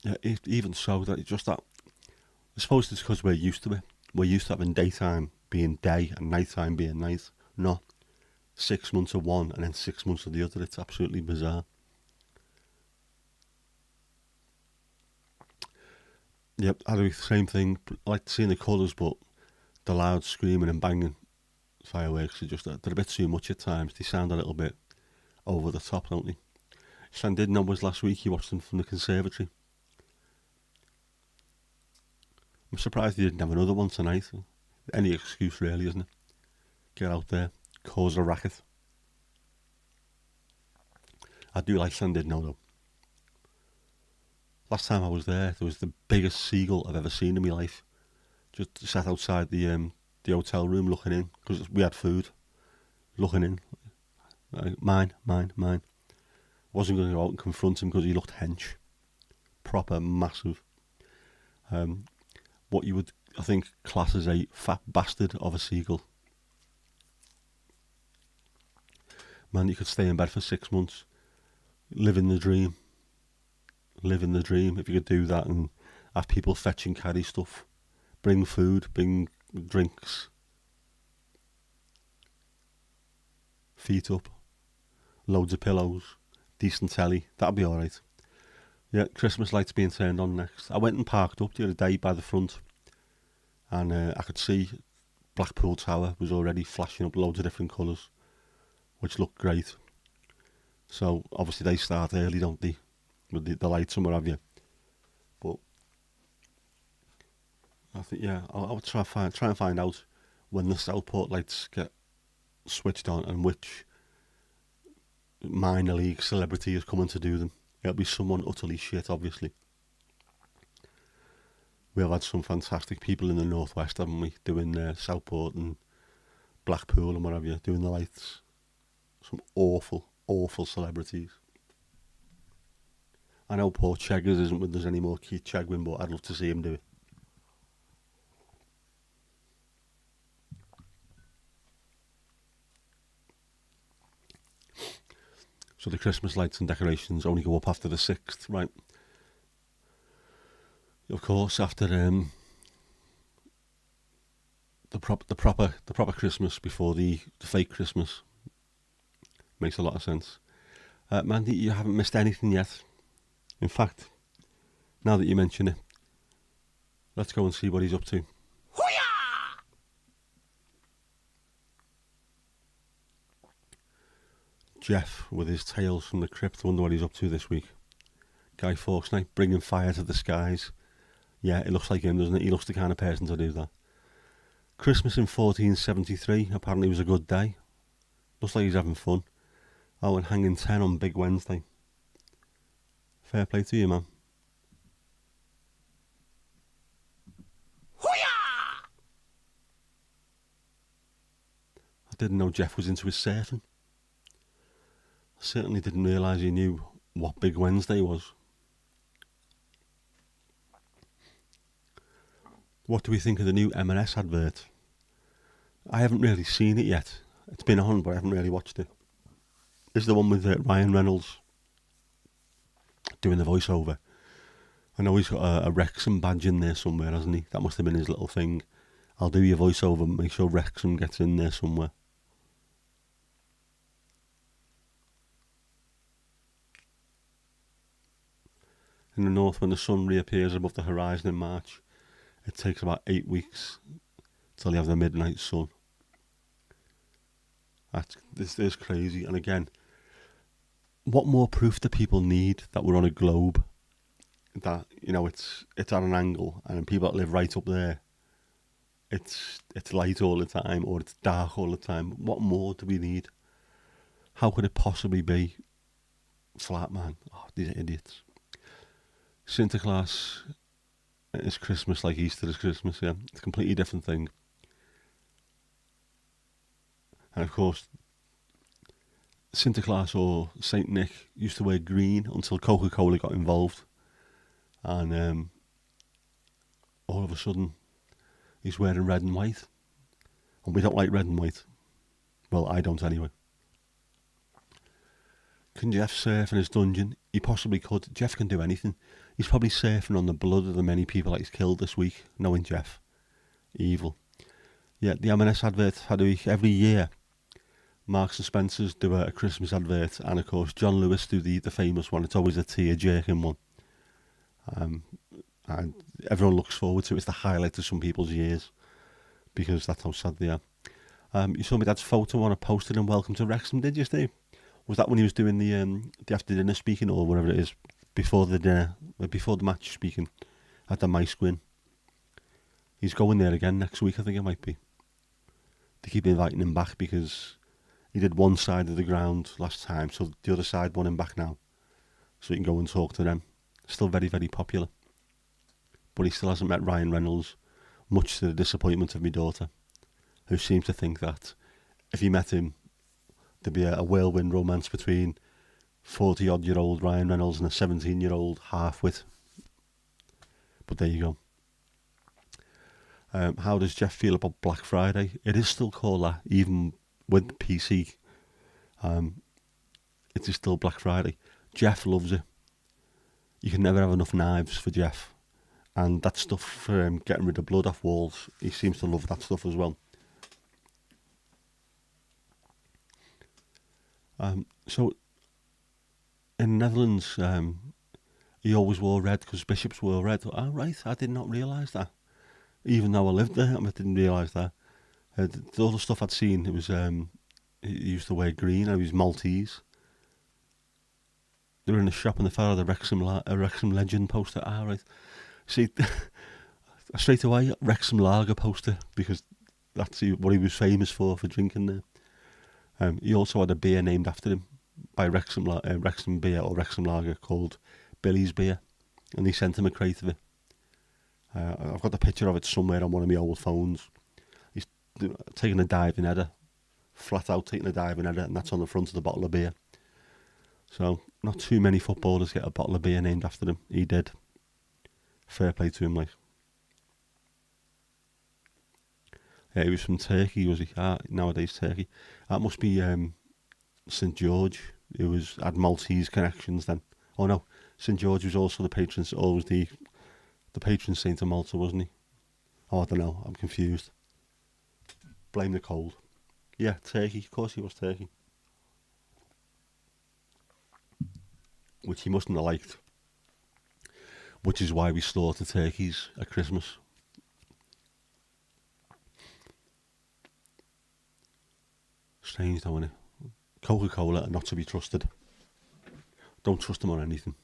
S1: Yeah, even so, that it's just that. I suppose it's because we're used to it. We're used to having daytime being day and nighttime being night. Not 6 months of one and then 6 months of the other. It's absolutely bizarre. Yep, I do the same thing. I like seeing the colours, but the loud screaming and banging fireworks are just, they're a bit too much at times. They sound a little bit over the top, don't they? Llandudno was last week. You watched them from the conservatory. I'm surprised they didn't have another one tonight. Any excuse really, isn't it? Get out there, cause a racket. I do like Llandudno though. Last time I was there was the biggest seagull I've ever seen in my life. Just sat outside the hotel room looking in, because we had food. Looking in. Mine. Wasn't going to go out and confront him because he looked hench. Proper massive. What you would, I think, class as a fat bastard of a seagull. Man, you could stay in bed for 6 months. Living the dream. Living the dream. If you could do that and have people fetch and carry stuff. Bring food, bring drinks. Feet up. Loads of pillows. Decent telly. That'd be alright. Yeah, Christmas lights being turned on next. I went and parked up the other day by the front, and I could see Blackpool Tower was already flashing up loads of different colours, which looked great. So obviously they start early, don't they, with the lights and what have you. But I think I'll try and find out when the Southport lights get switched on and which minor league celebrity is coming to do them. It'll be someone utterly shit, obviously. We have had some fantastic people in the Northwest, haven't we, doing Southport and Blackpool and what have you, doing the lights. Some awful, awful celebrities. I know poor Cheggers isn't with us anymore, Keith Chegwin, but I'd love to see him do it. So the Christmas lights and decorations only go up after the 6th, right? Of course, after the proper Christmas before the fake Christmas. Makes a lot of sense. Mandy, you haven't missed anything yet. In fact, now that you mention it, let's go and see what he's up to. Jeff with his Tales from the Crypt. Wonder what he's up to this week. Guy Fawkes night, bringing fire to the skies. Yeah, it looks like him, doesn't it? He looks the kind of person to do that. Christmas in 1473 apparently was a good day. Looks like he's having fun. Oh, and hanging 10 on Big Wednesday. Fair play to you, man. I didn't know Jeff was into his surfing. I certainly didn't realise he knew what Big Wednesday was. What do we think of the new M&S advert? I haven't really seen it yet. It's been on, but I haven't really watched it. This is the one with Ryan Reynolds doing the voiceover. I know he's got a Wrexham badge in there somewhere, hasn't he? That must have been his little thing. I'll do your voiceover and make sure Wrexham gets in there somewhere. In the north, when the sun reappears above the horizon in March, It takes about 8 weeks till you have the midnight sun. This is crazy. And again, what more proof do people need that we're on a globe? That, it's at an angle, and people that live right up there, it's light all the time, or it's dark all the time. What more do we need? How could it possibly be flat, man? Oh, these are idiots. Sinterklaas is Christmas like Easter is Christmas, yeah. It's a completely different thing. And of course, Sinterklaas or Saint Nick used to wear green until Coca-Cola got involved. And all of a sudden, he's wearing red and white. And we don't like red and white. Well, I don't anyway. Can Jeff surf in his dungeon? He possibly could. Jeff can do anything. He's probably surfing on the blood of the many people that he's killed this week, knowing Jeff. Evil. Yeah, the M&S advert had a week every year. Marks and Spencer's do a Christmas advert, and of course John Lewis do the famous one. It's always a tear-jerking one. And everyone looks forward to it. It's the highlight of some people's years, because that's how sad they are. You saw my dad's photo on a poster in Welcome to Wrexham, did you, Steve? Was that when he was doing the after dinner speaking, or whatever it is, before the dinner, before the match speaking at the Mice Gwyn? He's going there again next week, I think it might be. They keep inviting him back because he did one side of the ground last time, so the other side want him back now, so he can go and talk to them. Still very, very popular. But he still hasn't met Ryan Reynolds, much to the disappointment of my daughter, who seems to think that if he met him, there'd be a whirlwind romance between 40-odd-year-old Ryan Reynolds and a 17-year-old half-wit. But there you go. How does Jeff feel about Black Friday? It is still called that, even with PC. It is still Black Friday. Jeff loves it. You can never have enough knives for Jeff. And that stuff for getting rid of blood off walls, he seems to love that stuff as well. So in the Netherlands, he always wore red because bishops wore red. Oh, right, I did not realise that. Even though I lived there, I didn't realise that. All the stuff I'd seen, it was he used to wear green. I was Maltese. They were in a shop and they found a Wrexham Legend poster. Ah, right. See, straight away, Wrexham Lager poster, because that's what he was famous for drinking there. He also had a beer named after him by Wrexham Beer or Wrexham Lager called Billy's Beer, and they sent him a crate of it. I've got the picture of it somewhere on one of my old phones. He's taking a diving header, flat out taking a diving header, and that's on the front of the bottle of beer. So not too many footballers get a bottle of beer named after them. He did. Fair play to him, like. Yeah, he was from Turkey, was he? Nowadays Turkey. That must be St George, who had Maltese connections then. Oh no, St George was also the patron saint of Malta, wasn't he? Oh, I don't know, I'm confused. Blame the cold. Yeah, Turkey, of course he was Turkey. Which he mustn't have liked. Which is why we slaughter turkeys at Christmas. Strange though, isn't it? Coca-Cola are not to be trusted. Don't trust them on anything.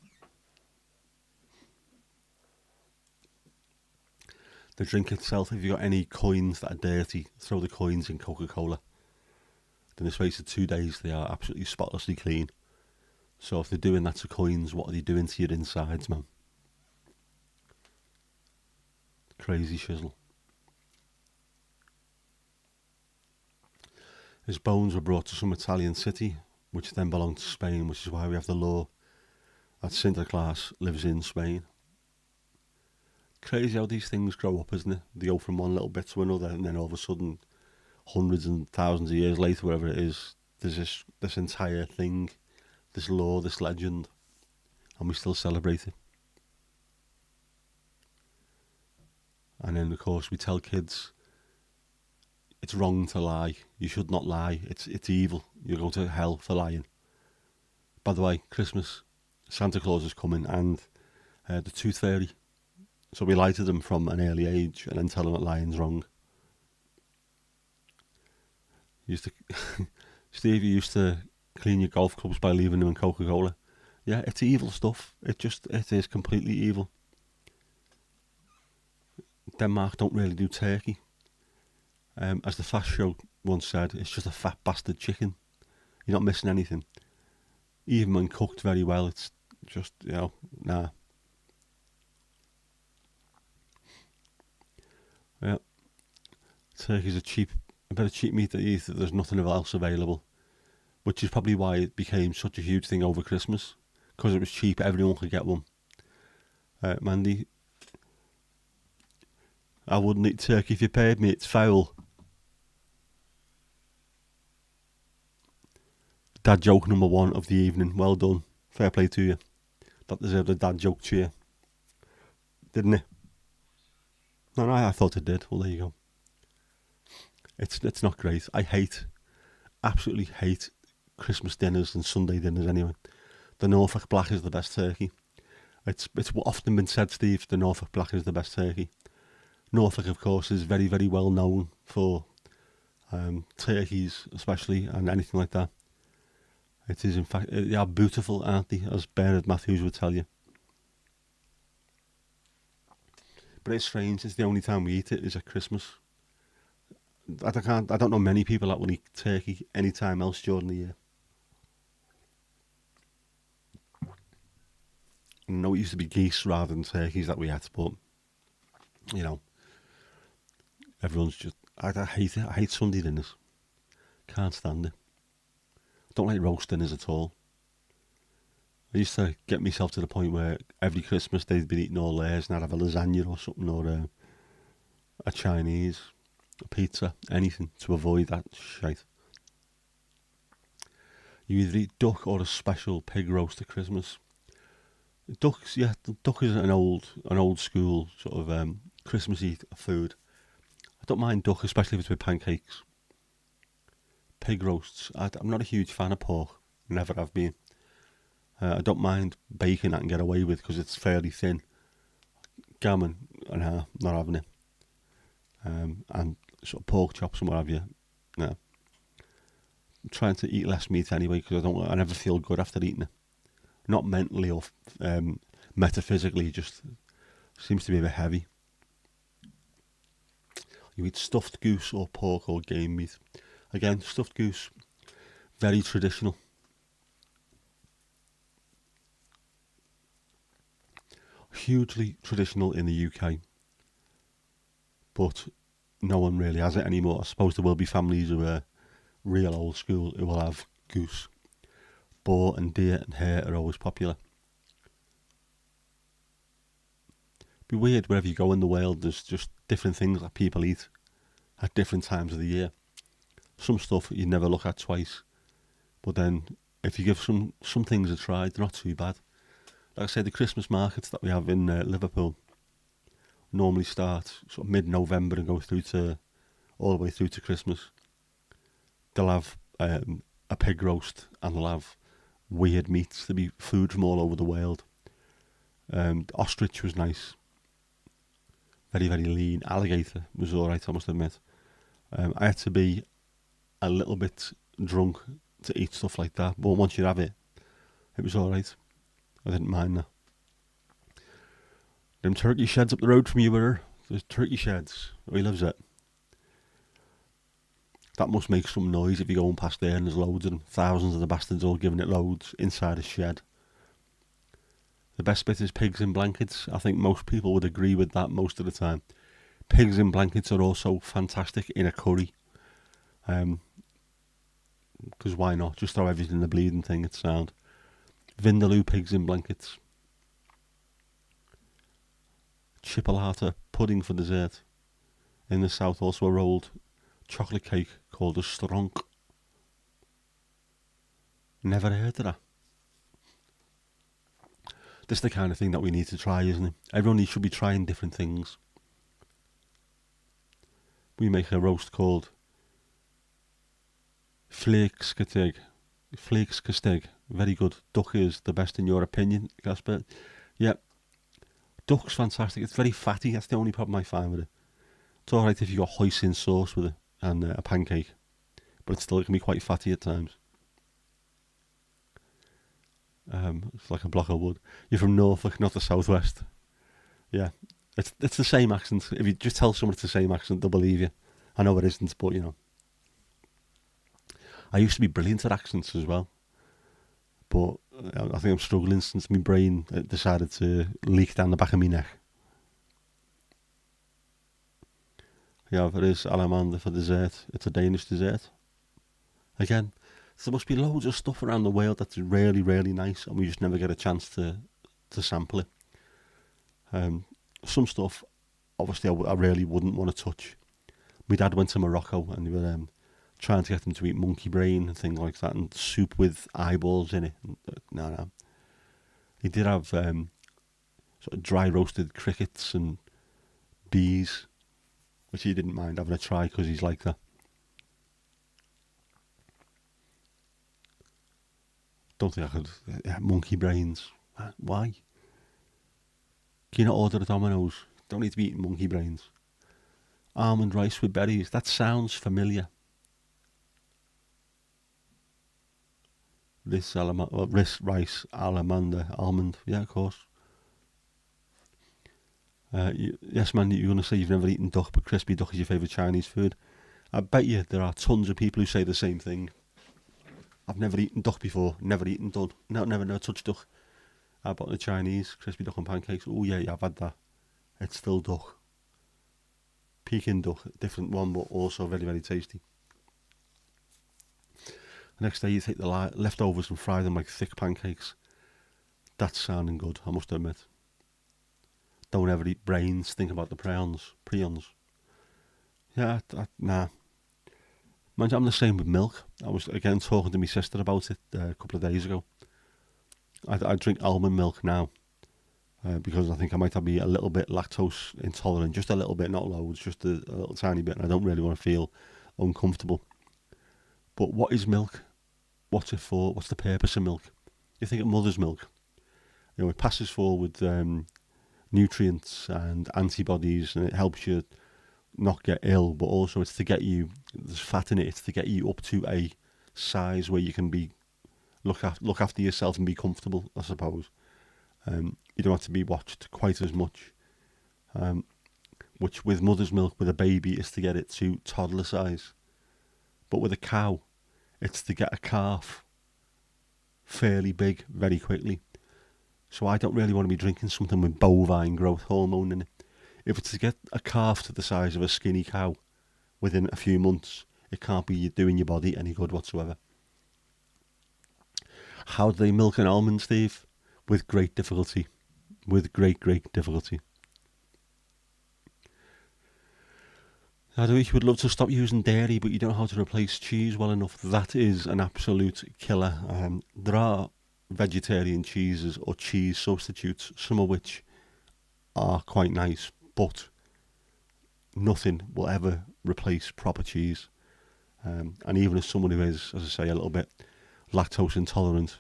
S1: The drink itself, if you've got any coins that are dirty, throw the coins in Coca-Cola. In the space of 2 days, they are absolutely spotlessly clean. So if they're doing that to coins, what are they doing to your insides, man? Crazy shizzle. His bones were brought to some Italian city, which then belonged to Spain, which is why we have the law that Sinterklaas lives in Spain. Crazy how these things grow up, isn't it? They go from one little bit to another, and then all of a sudden, hundreds and thousands of years later, whatever it is, there's this entire thing, this law, this legend, and we still celebrate it. And then, of course, we tell kids it's wrong to lie. You should not lie. It's evil. You're going to hell for lying. By the way, Christmas, Santa Claus is coming, and the Tooth Fairy So we lie to them from an early age and then tell them that lying's wrong. Steve, you used to clean your golf clubs by leaving them in Coca-Cola. Yeah, it's evil stuff. It is completely evil. Denmark don't really do turkey. As the Fast Show once said, it's just a fat bastard chicken. You're not missing anything. Even when cooked very well, it's just, nah. Yeah. Turkey's a bit of cheap meat to eat. There's nothing else available, which is probably why it became such a huge thing over Christmas, because it was cheap. Everyone could get one. Mandy, I wouldn't eat turkey if you paid me. It's foul. Dad joke number 1 of the evening. Well done. Fair play to you. That deserved a dad joke cheer, didn't it? No, I thought it did. Well, there you go. It's not great. Absolutely hate Christmas dinners and Sunday dinners anyway. The Norfolk Black is the best turkey. It's often been said, Steve, the Norfolk Black is the best turkey. Norfolk, of course, is very, very well known for turkeys, especially, and anything like that. It is, in fact, they are beautiful, aren't they, as Bernard Matthews would tell you. But it's strange, it's the only time we eat it is at Christmas. I don't know many people that will eat turkey any time else during the year. I know it used to be geese rather than turkeys that we ate, but, everyone's just, I hate it. I hate Sunday dinners. Can't stand it. Don't like roast dinners at all. I used to get myself to the point where every Christmas they'd been eating all theirs and I'd have a lasagna or something, or a Chinese, a pizza, anything to avoid that shite. You either eat duck or a special pig roast at Christmas. Duck is an old school sort of Christmassy food. I don't mind duck, especially if it's with pancakes. Pig roasts, I'm not a huge fan of pork, never have been. I don't mind bacon I can get away with because it's fairly thin. Gammon, not having it. And sort of pork chops and what have you. No. I'm trying to eat less meat anyway because I never feel good after eating it. Not mentally or metaphysically, just seems to be a bit heavy. You eat stuffed goose or pork or game meat. Again, stuffed goose, very traditional. Hugely traditional in the UK, but no one really has it anymore. I suppose there will be families who are real old school who will have goose. Boar and deer and hare are always popular. Be weird wherever you go in the world, there's just different things that people eat at different times of the year. Some stuff you never look at twice, but then if you give some things a try, they're not too bad. Like I say, the Christmas markets that we have in Liverpool normally start sort of mid-November and go through to all the way through to Christmas. They'll have a pig roast and they'll have weird meats. There'll be food from all over the world. Ostrich was nice. Very, very lean. Alligator was alright, I must admit. I had to be a little bit drunk to eat stuff like that, but once you have it, it was alright. I didn't mind that. Them turkey sheds up the road from you, there's turkey sheds. Oh, he loves it. That must make some noise if you're going past there and there's loads of them. Thousands of the bastards all giving it loads inside a shed. The best bit is pigs in blankets. I think most people would agree with that most of the time. Pigs in blankets are also fantastic in a curry. Because why not? Just throw everything in the bleeding thing, it's sound. Vindaloo pigs in blankets. Chipolata pudding for dessert. In the south, also a rolled chocolate cake called a stronk. Never heard of that. This is the kind of thing that we need to try, isn't it? Everyone should be trying different things. We make a roast called Vleeskesteg. Vleeskesteg. Very good. Duck is the best in your opinion, Casper. Yep. Duck's fantastic. It's very fatty. That's the only problem I find with it. It's alright if you got hoisin sauce with it and a pancake, but it still can be quite fatty at times. It's like a block of wood. You're from Norfolk, not the southwest. Yeah, it's the same accent. If you just tell someone it's the same accent, they'll believe you. I know it isn't, but you know. I used to be brilliant at accents as well, but I think I'm struggling since my brain decided to leak down the back of my neck. Yeah, it is allemande for dessert. It's a Danish dessert. Again, there must be loads of stuff around the world that's really, really nice, and we just never get a chance to sample it. Some stuff, obviously, I really wouldn't want to touch. My dad went to Morocco, and they were trying to get them to eat monkey brain and things like that, and soup with eyeballs in it. No. He did have sort of dry roasted crickets and bees, which he didn't mind having a try because he's like that. Don't think I could. Monkey brains. Why? Can you not order a Domino's? Don't need to be eating monkey brains. Almond rice with berries. That sounds familiar. Rice, rice, allemande, almond. Yeah, of course. Yes, man, you're going to say you've never eaten duck, but crispy duck is your favourite Chinese food. I bet you there are tons of people who say the same thing. I've never eaten duck before. Never eaten duck. No, never touched duck. How about the Chinese? Crispy duck and pancakes. Oh, yeah, I've had that. It's still duck. Peking duck. Different one, but also very, very tasty. The next day you take the leftovers and fry them like thick pancakes. That's sounding good, I must admit. Don't ever eat brains. Think about the prions. Yeah, nah. Mind you, I'm the same with milk. I was again talking to my sister about it a couple of days ago. I drink almond milk now because I think I might be a little bit lactose intolerant, just a little bit, not loads, just a little tiny bit, and I don't really want to feel uncomfortable. But what is milk? What's it for? What's the purpose of milk? You think of mother's milk. You know, it passes forward nutrients and antibodies, and it helps you not get ill, but also it's to get you, there's fat in it, it's to get you up to a size where you can be look after yourself and be comfortable, I suppose. You don't have to be watched quite as much, which with mother's milk with a baby is to get it to toddler size, but with a cow it's to get a calf fairly big very quickly. So I don't really want to be drinking something with bovine growth hormone in it. If it's to get a calf to the size of a skinny cow within a few months, it can't be doing your body any good whatsoever. How do they milk an almond, Steve? With great difficulty. With great difficulty. I know you would love to stop using dairy, but you don't know how to replace cheese well enough. That is an absolute killer. There are vegetarian cheeses or cheese substitutes, some of which are quite nice, but nothing will ever replace proper cheese. And even as someone who is, as I say, a little bit lactose intolerant,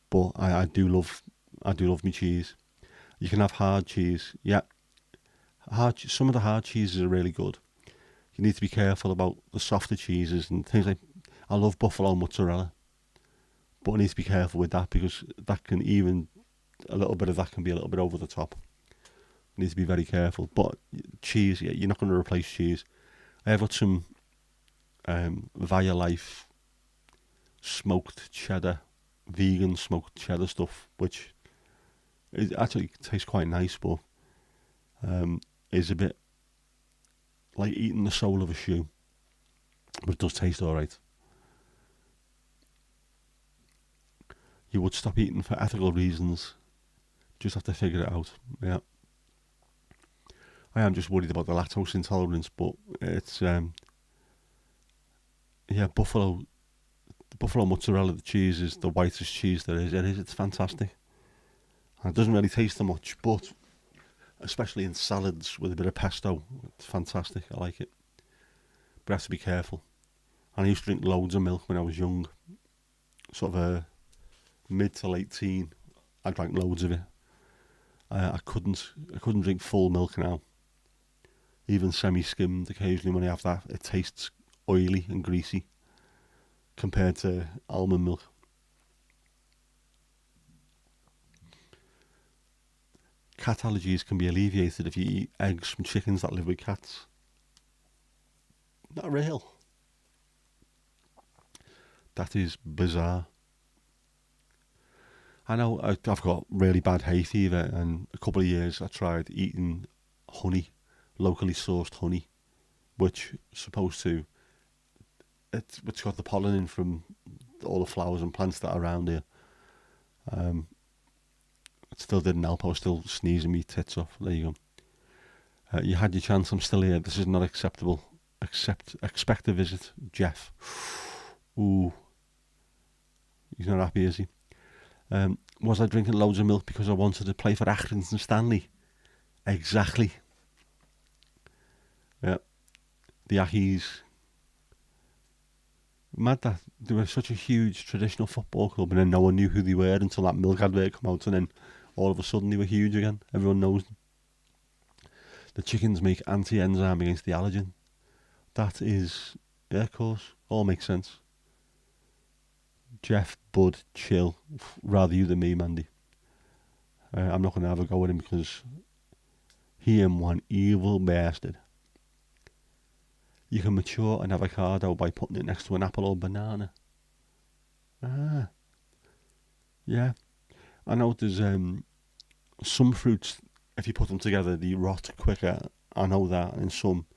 S1: but I do love my cheese. You can have hard cheese, yeah. Some of the hard cheeses are really good. You need to be careful about the softer cheeses and things like. I love buffalo mozzarella, but I need to be careful with that because that can even a little bit of that can be a little bit over the top. You need to be very careful. But cheese, yeah, you're not going to replace cheese. I have got some Via Life smoked cheddar, vegan smoked cheddar stuff, which it actually tastes quite nice, but is a bit like eating the sole of a shoe, but it does taste alright. You would stop eating for ethical reasons. Just have to figure it out. Yeah. I am just worried about the lactose intolerance, but it's buffalo mozzarella, the cheese is the whitest cheese there is. It's fantastic. And it doesn't really taste so much, but especially in salads with a bit of pesto, it's fantastic. I like it. But I have to be careful. And I used to drink loads of milk when I was young. Sort of a mid to late teen. I drank loads of it. I couldn't drink full milk now. Even semi-skimmed, occasionally when I have that, it tastes oily and greasy compared to almond milk. Cat allergies can be alleviated if you eat eggs from chickens that live with cats. Not real. That is bizarre. I know I've got really bad hay fever, and a couple of years I tried eating honey, locally sourced honey, which is supposed to, it's got the pollen in from all the flowers and plants that are around here. It still didn't help. I was still sneezing me tits off. There you go. You had your chance. I'm still here. This is not acceptable. Expect a visit, Jeff. Ooh, he's not happy, is he? Was I drinking loads of milk because I wanted to play for Accrington Stanley? Exactly. Yeah, the Ackies. Mad that they were such a huge traditional football club, and then no one knew who they were until that milk advert come out, and then all of a sudden they were huge again. Everyone knows them. The chickens make anti-enzyme against the allergen. That is, yeah, of course, all makes sense. Jeff, Bud, chill. Rather you than me, Mandy. I'm not going to have a go with him because he am one evil bastard. You can mature an avocado by putting it next to an apple or banana. Ah, yeah. I know there's some fruits, if you put them together, they rot quicker. I know that, and some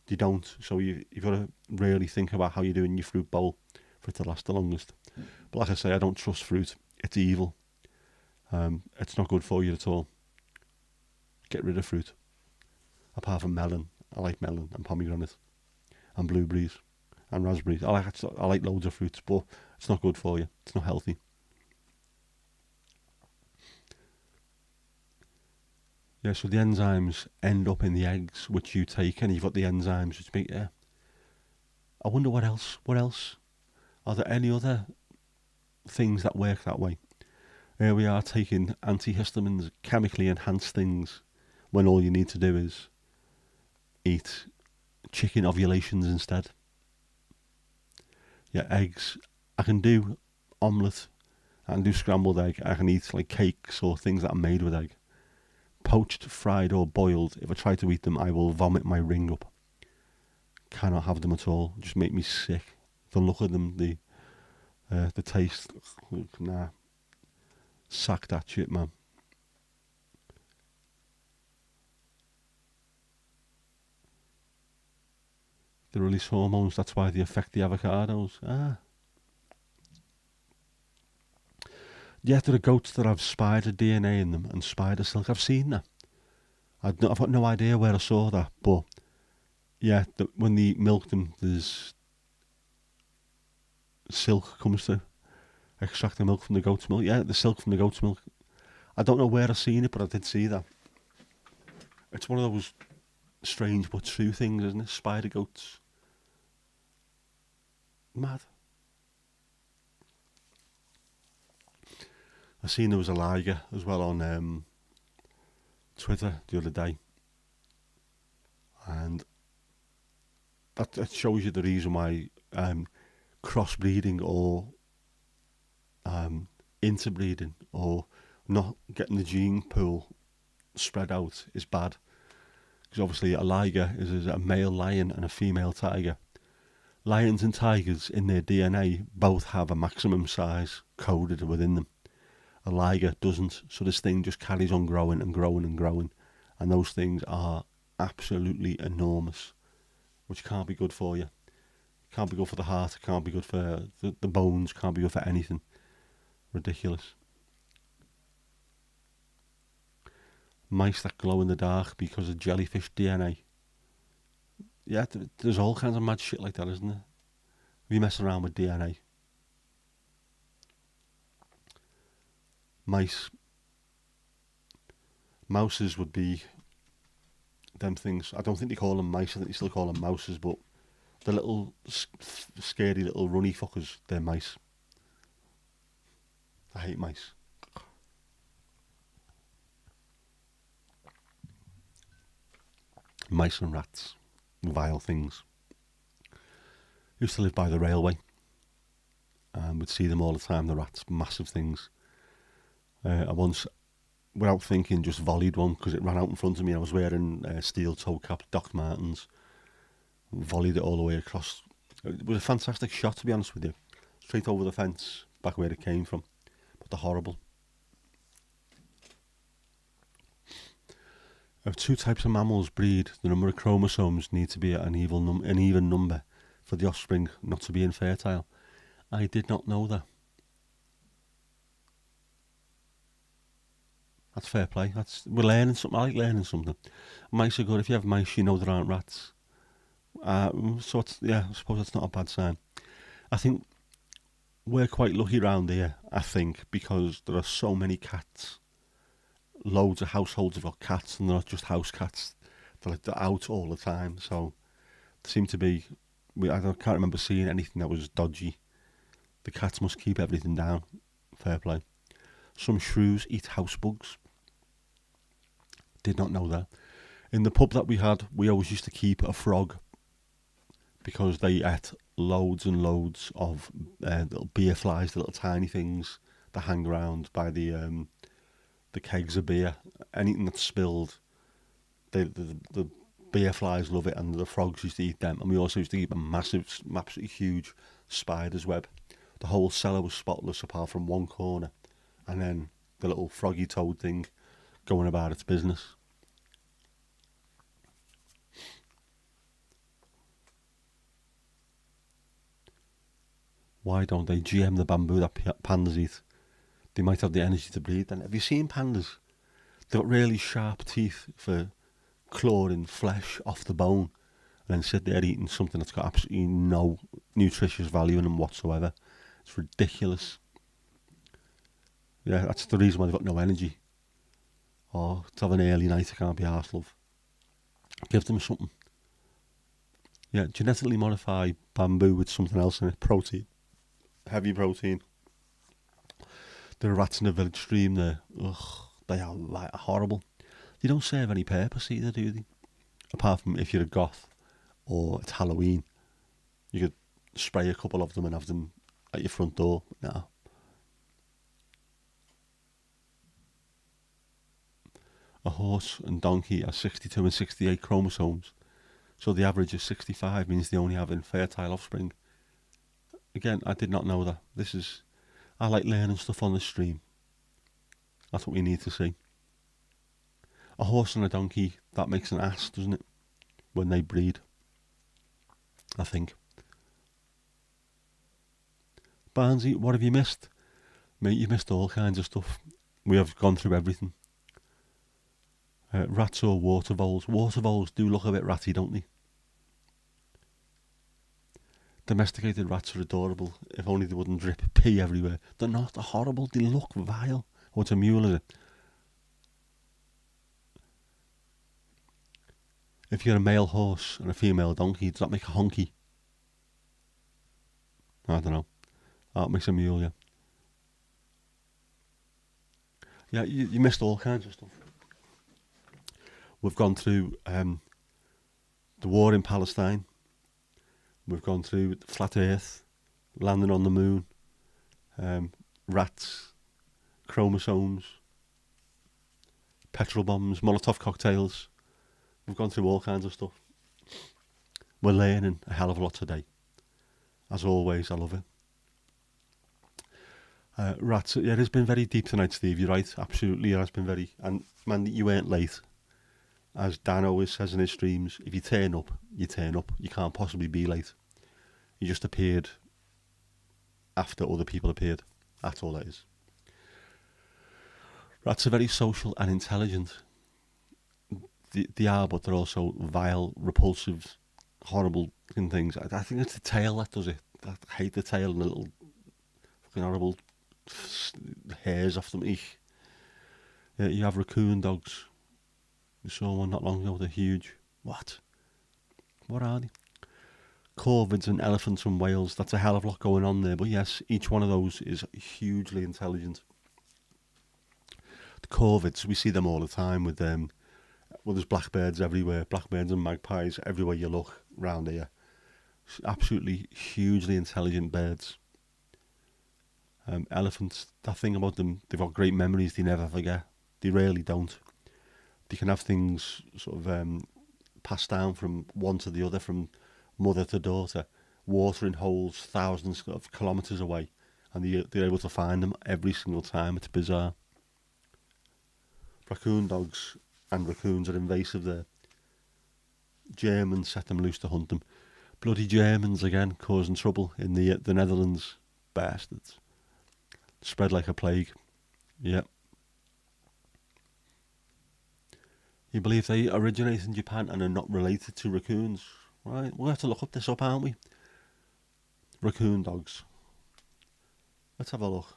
S1: they don't. So you've got to really think about how you're doing your fruit bowl for it to last the longest. But like I say, I don't trust fruit. It's evil. It's not good for you at all. Get rid of fruit. Apart from melon. I like melon and pomegranate and blueberries and raspberries. I like loads of fruits, but it's not good for you. It's not healthy. Yeah, so the enzymes end up in the eggs which you take, and you've got the enzymes which make, yeah. I wonder what else. What else? Are there any other things that work that way? Here we are taking antihistamines, chemically enhanced things, when all you need to do is eat chicken ovulations instead. Yeah, eggs. I can do omelette. I can do scrambled egg. I can eat like cakes or things that are made with egg. Poached, fried or boiled, if I try to eat them, I will vomit my ring up. Cannot have them at all. Just make me sick. The look of them, the taste. Nah. Sack that shit, man. They release hormones, that's why they affect the avocados. Ah. Yeah, there are goats that have spider DNA in them and spider silk. I've seen that. I've got no idea where I saw that, but yeah, when they milk them, there's silk comes to extract the milk from the goat's milk. Yeah, the silk from the goat's milk. I don't know where I seen it, but I did see that. It's one of those strange but true things, isn't it? Spider goats. Mad. I seen there was a liger as well on Twitter the other day, and that shows you the reason why crossbreeding or interbreeding or not getting the gene pool spread out is bad. Because obviously a liger is a male lion and a female tiger. Lions and tigers in their DNA both have a maximum size coded within them. A liger doesn't, so this thing just carries on growing and growing and growing, and those things are absolutely enormous, which can't be good for you. Can't be good for the heart, can't be good for the bones, can't be good for anything. Ridiculous. Mice that glow in the dark because of jellyfish DNA. Yeah, there's all kinds of mad shit like that, isn't there? We mess around with DNA. Mouses would be them things. I don't think they call them mice. I think they still call them mouses, but the little scary little runny fuckers, they're mice. I hate mice. Mice and rats, vile things. Used to live by the railway, and would see them all the time. The rats, massive things. I once, without thinking, just volleyed one because it ran out in front of me. I was wearing steel toe cap Doc Martens. Volleyed it all the way across. It was a fantastic shot, to be honest with you. Straight over the fence, back where it came from. But they're horrible. If two types of mammals breed, the number of chromosomes need to be at an even number for the offspring not to be infertile. I did not know that. That's fair play. We're learning something. I like learning something. Mice are good. If you have mice, you know there aren't rats. So I suppose that's not a bad sign. I think we're quite lucky round here, I think, because there are so many cats. Loads of households have got cats, and they're not just house cats. They're out all the time. So there seem to be, I can't remember seeing anything that was dodgy. The cats must keep everything down. Fair play. Some shrews eat house bugs. Did not know that. In the pub that we had, we always used to keep a frog because they ate loads and loads of little beer flies, the little tiny things that hang around by the kegs of beer. Anything that's spilled, the beer flies love it, and the frogs used to eat them. And we also used to keep a massive, absolutely huge spider's web. The whole cellar was spotless apart from one corner, and then the little froggy toad thing going about its business. Why don't they GM the bamboo that pandas eat? They might have the energy to breed then. Have you seen pandas? They've got really sharp teeth for clawing flesh off the bone and then sit there eating something that's got absolutely no nutritious value in them whatsoever. It's ridiculous. Yeah, that's the reason why they've got no energy. Or to have an early night, I can't be arsed, love. Give them something. Yeah, genetically modify bamboo with something else in it. Protein. Heavy protein. There are rats in the village stream there. Ugh, they are like horrible. They don't serve any purpose either, do they? Apart from if you're a goth or it's Halloween. You could spray a couple of them and have them at your front door. No. A horse and donkey have 62 and 68 chromosomes. So the average of 65 means they only have infertile offspring. Again, I did not know that. I like learning stuff on the stream. That's what we need to see. A horse and a donkey, that makes an ass, doesn't it? When they breed. I think. Barnsey, what have you missed? Mate, you've missed all kinds of stuff. We have gone through everything. Rats or water voles. Water voles do look a bit ratty, don't they? Domesticated rats are adorable. If only they wouldn't drip pee everywhere. They're not. They're horrible. They look vile. Oh, it's a mule, is it? If you're a male horse and a female donkey, does that make a honky? I don't know. That makes a mule, yeah. Yeah, you missed all kinds of stuff. We've gone through the war in Palestine. We've gone through flat Earth, landing on the moon, rats, chromosomes, petrol bombs, Molotov cocktails. We've gone through all kinds of stuff. We're learning a hell of a lot today. As always, I love it. Rats, yeah, it has been very deep tonight, Steve. You're right, absolutely. It has been very. And man, you weren't late. As Dan always says in his streams, if you turn up, you turn up. You can't possibly be late. You just appeared after other people appeared. That's all that is. Rats are very social and intelligent. They are, but they're also vile, repulsive, horrible looking things. I think it's the tail that does it. I hate the tail and the little fucking horrible hairs off them. Eek. Yeah, you have raccoon dogs. We saw one not long ago. They're huge. What? What are they? Corvids and elephants and whales. That's a hell of a lot going on there. But yes, each one of those is hugely intelligent. The corvids, we see them all the time with Well, there's blackbirds everywhere, blackbirds and magpies everywhere you look round here. Absolutely hugely intelligent birds. Elephants, that thing about them, they've got great memories they never forget. They really don't. They can have things sort of passed down from one to the other, from mother to daughter, watering holes thousands of kilometres away, and they're able to find them every single time. It's bizarre. Raccoon dogs and raccoons are invasive there. Germans set them loose to hunt them. Bloody Germans again, causing trouble in the Netherlands. Bastards. Spread like a plague. Yep. You believe they originate in Japan and are not related to raccoons? Right, we'll have to look this up, aren't we? Raccoon dogs. Let's have a look.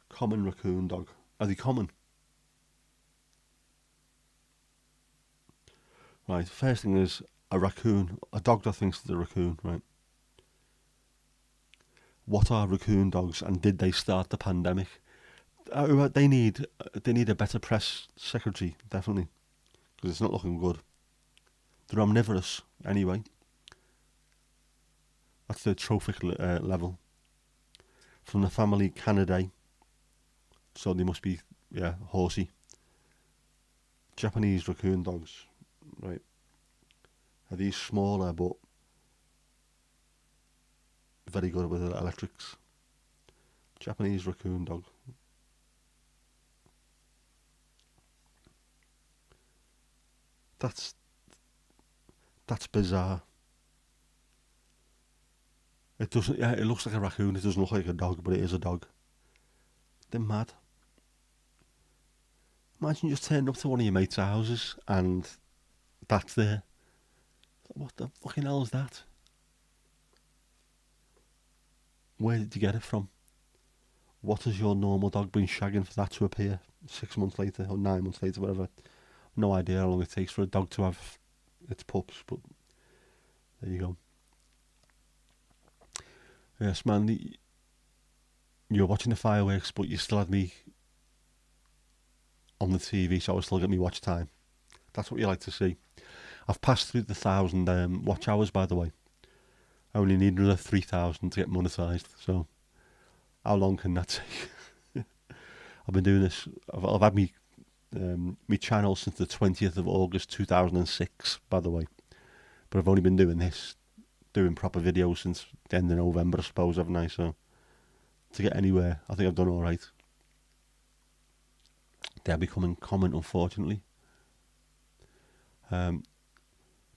S1: Common raccoon dog. Are they common? Right, first thing is a raccoon. A dog that thinks it's a raccoon, right? What are raccoon dogs, and did they start the pandemic? They need a better press secretary, definitely, because it's not looking good. They're omnivorous anyway. That's the trophic level. From the family Canidae, so they must be horsey. Japanese raccoon dogs, right? Are these smaller but very good with electrics? Japanese raccoon dog. That's bizarre. It doesn't. Yeah, it looks like a raccoon. It doesn't look like a dog, but it is a dog. They're mad. Imagine just turning up to one of your mates' houses and that's there. What the fucking hell is that? Where did you get it from? What has your normal dog been shagging for that to appear 6 months later or 9 months later, whatever? No idea how long it takes for a dog to have its pups, but there you go. Yes, man, you're watching the fireworks, but you still had me on the TV, so I was still getting me watch time. That's what you like to see. I've passed through the 1,000 watch hours, by the way. I only need another 3,000 to get monetised, so how long can that take? I've been doing this, I've had me channel since the 20th of August 2006, by the way. But I've only been doing proper videos since the end of November, I suppose, haven't I? So to get anywhere, I think I've done alright. They're becoming common, unfortunately. But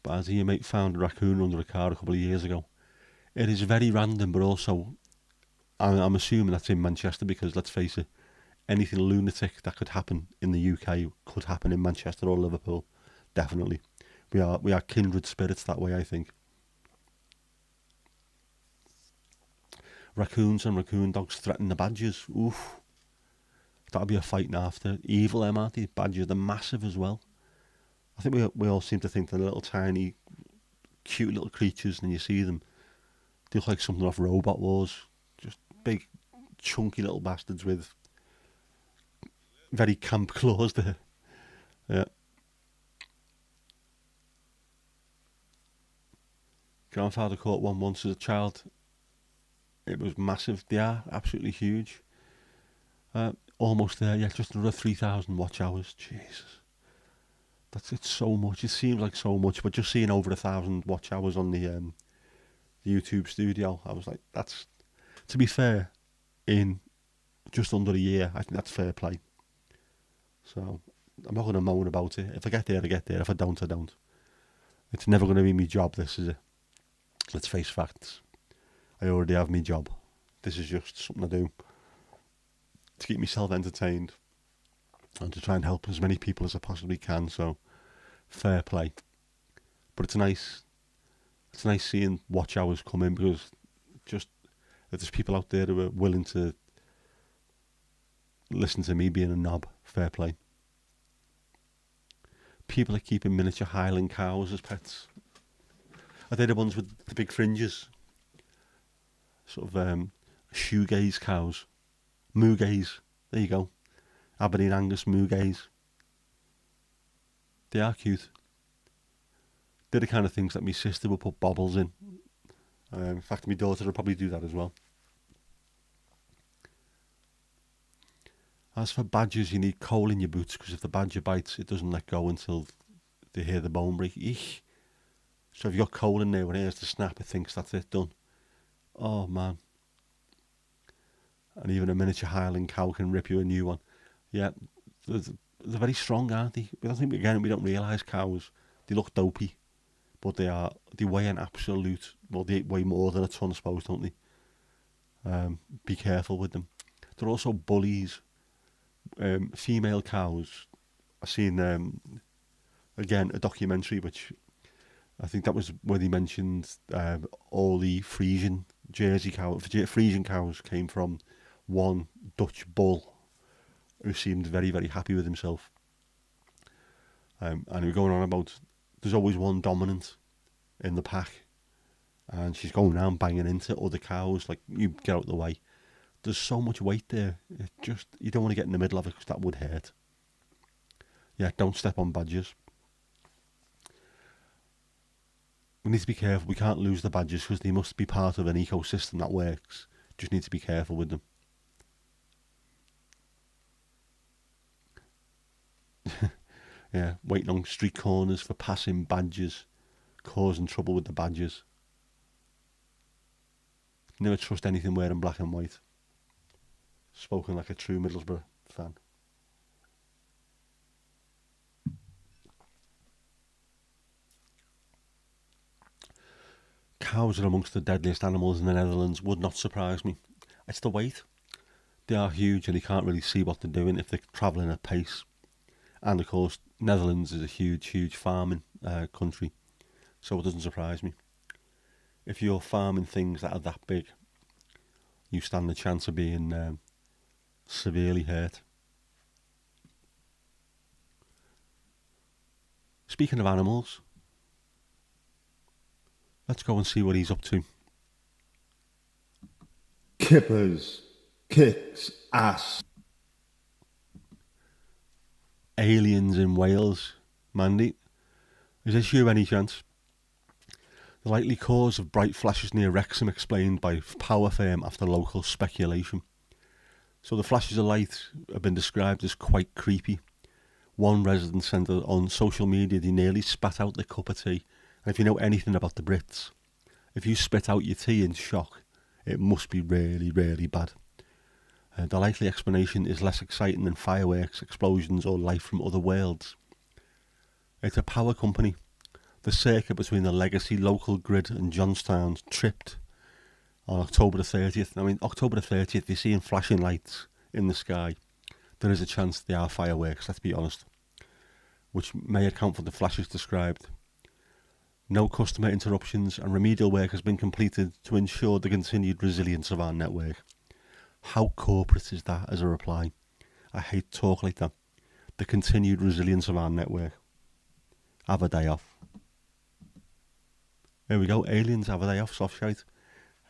S1: as your mate found a raccoon under a car a couple of years ago. It is very random, but also I'm assuming that's in Manchester because, let's face it, anything lunatic that could happen in the UK could happen in Manchester or Liverpool. Definitely. We are kindred spirits that way, I think. Raccoons and raccoon dogs threaten the badgers. Oof. That'll be a fight now after. Evil, them, aren't they? Badgers, they're massive as well. I think we all seem to think they're little tiny, cute little creatures, and you see them, they look like something off Robot Wars. Just big, chunky little bastards with very camp claws there. Yeah. Grandfather caught one once as a child. It was massive. They are absolutely huge. Almost there, yeah, just another 3,000 watch hours. Jesus. It's so much. It seems like so much, but just seeing over 1,000 watch hours on the YouTube studio, I was like, that's, to be fair, in just under a year, I think that's fair play. So I'm not going to moan about it. If I get there, I get there. If I don't, I don't. It's never going to be my job, this, is it? Let's face facts. I already have my job. This is just something I do to keep myself entertained and to try and help as many people as I possibly can. So fair play. But it's nice seeing watch hours come in, because just there's people out there who are willing to listen to me being a knob. Fair play. People are keeping miniature Highland cows as pets. Are they the ones with the big fringes? Sort of shoegaze cows. Moogaze. There you go. Aberdeen Angus Moogaze. They are cute. They're the kind of things that my sister would put baubles in. In fact, my daughter would probably do that as well. As for badgers, you need coal in your boots, because if the badger bites, it doesn't let go until they hear the bone break. Eek. So if you've got coal in there, when it hears the snap, it thinks that's it, done. Oh, man. And even a miniature Highland cow can rip you a new one. Yeah, they're very strong, aren't they? I think, again, we don't realise cows. They look dopey, but they weigh an absolute, well, they weigh more than a ton, I suppose, don't they? Be careful with them. They're also bullies. Female cows. I've seen, again, a documentary, which I think that was where they mentioned all the Frisian Frisian cows came from one Dutch bull who seemed very, very happy with himself. And we were going on about there's always one dominant in the pack, and she's going around banging into other cows, like, you get out of the way. There's so much weight there, you don't want to get in the middle of it, because that would hurt. Yeah, don't step on badgers. We need to be careful. We can't lose the badgers, because they must be part of an ecosystem that works. Just need to be careful with them. Yeah, waiting on street corners for passing badgers, causing trouble with the badgers. Never trust anything wearing black and white. Spoken like a true Middlesbrough fan. Cows are amongst the deadliest animals in the Netherlands. Would not surprise me. It's the weight. They are huge, and you can't really see what they're doing if they're travelling at pace. And of course, Netherlands is a huge, huge farming country, so it doesn't surprise me. If you're farming things that are that big, you stand the chance of being severely hurt. Speaking of animals, let's go and see what he's up to.
S2: Kippers kicks ass.
S1: Aliens in Wales. Mandy, is this you any chance? The likely cause of bright flashes near Wrexham explained by power firm after local speculation. So the flashes of light have been described as quite creepy. One resident said on social media they nearly spat out their cup of tea. And if you know anything about the Brits, if you spit out your tea in shock, it must be really, really bad. The likely explanation is less exciting than fireworks, explosions, or life from other worlds. It's a power company. The circuit between the legacy local grid and Johnstown tripped on October the 30th. I mean, October the 30th, you're seeing flashing lights in the sky. There is a chance they are fireworks, let's be honest, which may account for the flashes described. No customer interruptions, and remedial work has been completed to ensure the continued resilience of our network. How corporate is that as a reply? I hate talk like that. The continued resilience of our network. Have a day off. There we go. Aliens, have a day off. Soft shite.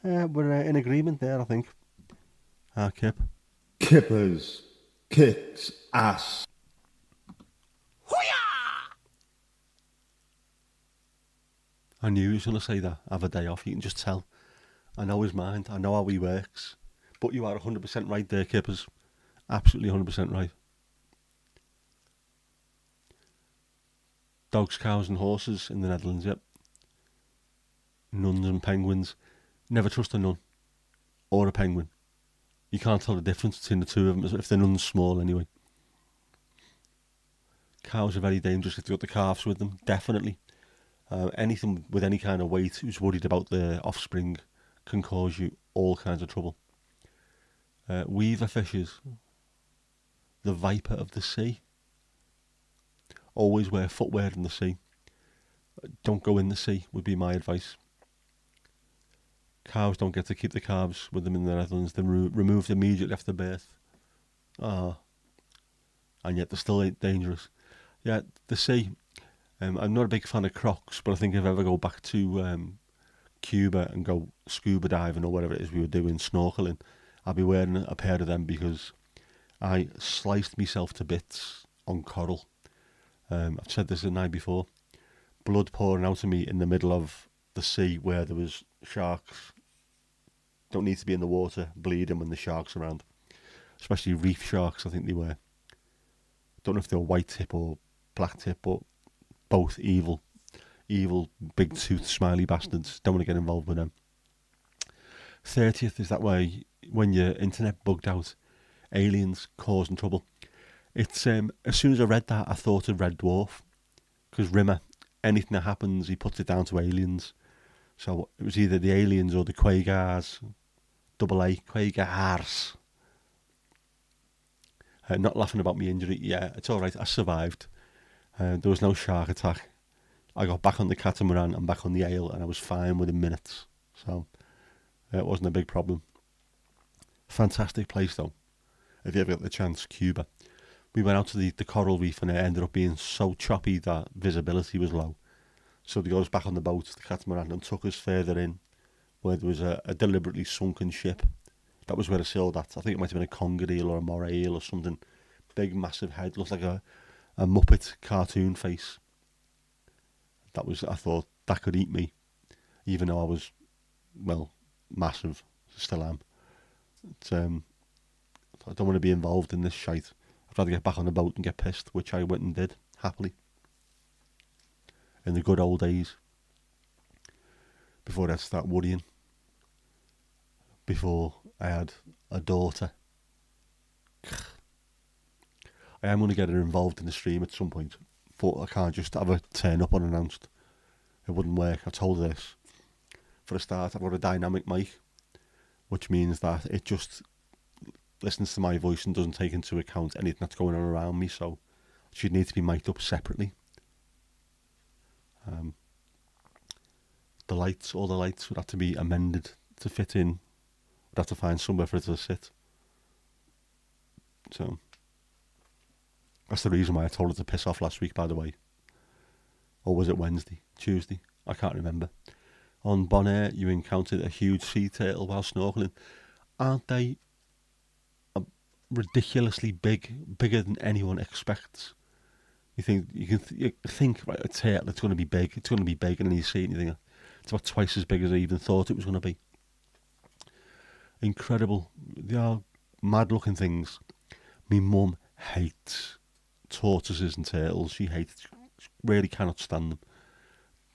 S1: We're in agreement there, I think. Kip.
S2: Kippers kicks ass.
S1: I knew he was going to say that. Have a day off. You can just tell. I know his mind. I know how he works. But you are 100% right there, Kippers. Absolutely 100% right. Dogs, cows and horses in the Netherlands, yep. Nuns and penguins. Never trust a nun. Or a penguin. You can't tell the difference between the two of them, if the nun's small anyway. Cows are very dangerous if you've got the calves with them, definitely. Anything with any kind of weight who's worried about their offspring can cause you all kinds of trouble. Weaver fishes. The viper of the sea. Always wear footwear in the sea. Don't go in the sea would be my advice. Cows don't get to keep the calves with them in the Netherlands. They're removed immediately after birth. And yet they're still dangerous. Yeah, the sea. I'm not a big fan of crocs, but I think if I ever go back to Cuba and go scuba diving or whatever it is we were doing, snorkeling, I'd be wearing a pair of them because I sliced myself to bits on coral. I've said this the night before. Blood pouring out of me in the middle of the sea where there was sharks. Don't need to be in the water bleeding when the sharks are around. Especially reef sharks, I think they were. Don't know if they were white tip or black tip, but both evil, big tooth smiley bastards. Don't want to get involved with them. 30th is that way when your internet bugged out. Aliens causing trouble. It's as soon as I read that, I thought of Red Dwarf, because Rimmer, anything that happens, he puts it down to aliens. So it was either the aliens or the Quagars, double A, Quagars. Not laughing about my injury. Yeah, it's all right. I survived. There was no shark attack. I got back on the catamaran and back on the ale, and I was fine within minutes. So it wasn't a big problem. Fantastic place though. If you ever get the chance, Cuba. We went out to the coral reef and it ended up being so choppy that visibility was low. So they got us back on the boat, the catamaran, and took us further in where there was a deliberately sunken ship. That was where I sailed at. I think it might have been a conger eel or a moray eel or something. Big, massive head. Looks like a Muppet cartoon face. That was, I thought, that could eat me. Even though I was, well, massive. Still am. It's, I don't want to be involved in this shite. I'd rather get back on the boat and get pissed, which I went and did, happily. In the good old days. Before I'd start worrying. Before I had a daughter. I am going to get her involved in the stream at some point, but I can't just have her turn up unannounced. It wouldn't work. I told her this. For a start, I've got a dynamic mic, which means that it just listens to my voice and doesn't take into account anything that's going on around me, so she'd need to be mic'd up separately. All the lights would have to be amended to fit in. I'd have to find somewhere for it to sit. So that's the reason why I told her to piss off last week, by the way. Or was it Wednesday? Tuesday? I can't remember. On Bonaire, you encountered a huge sea turtle while snorkeling. Aren't they ridiculously big, bigger than anyone expects? You think right, a turtle, it's going to be big, and then you see it and you think it's about twice as big as I even thought it was going to be. Incredible. They are mad looking things. My mum hates tortoises and turtles. She really cannot stand them.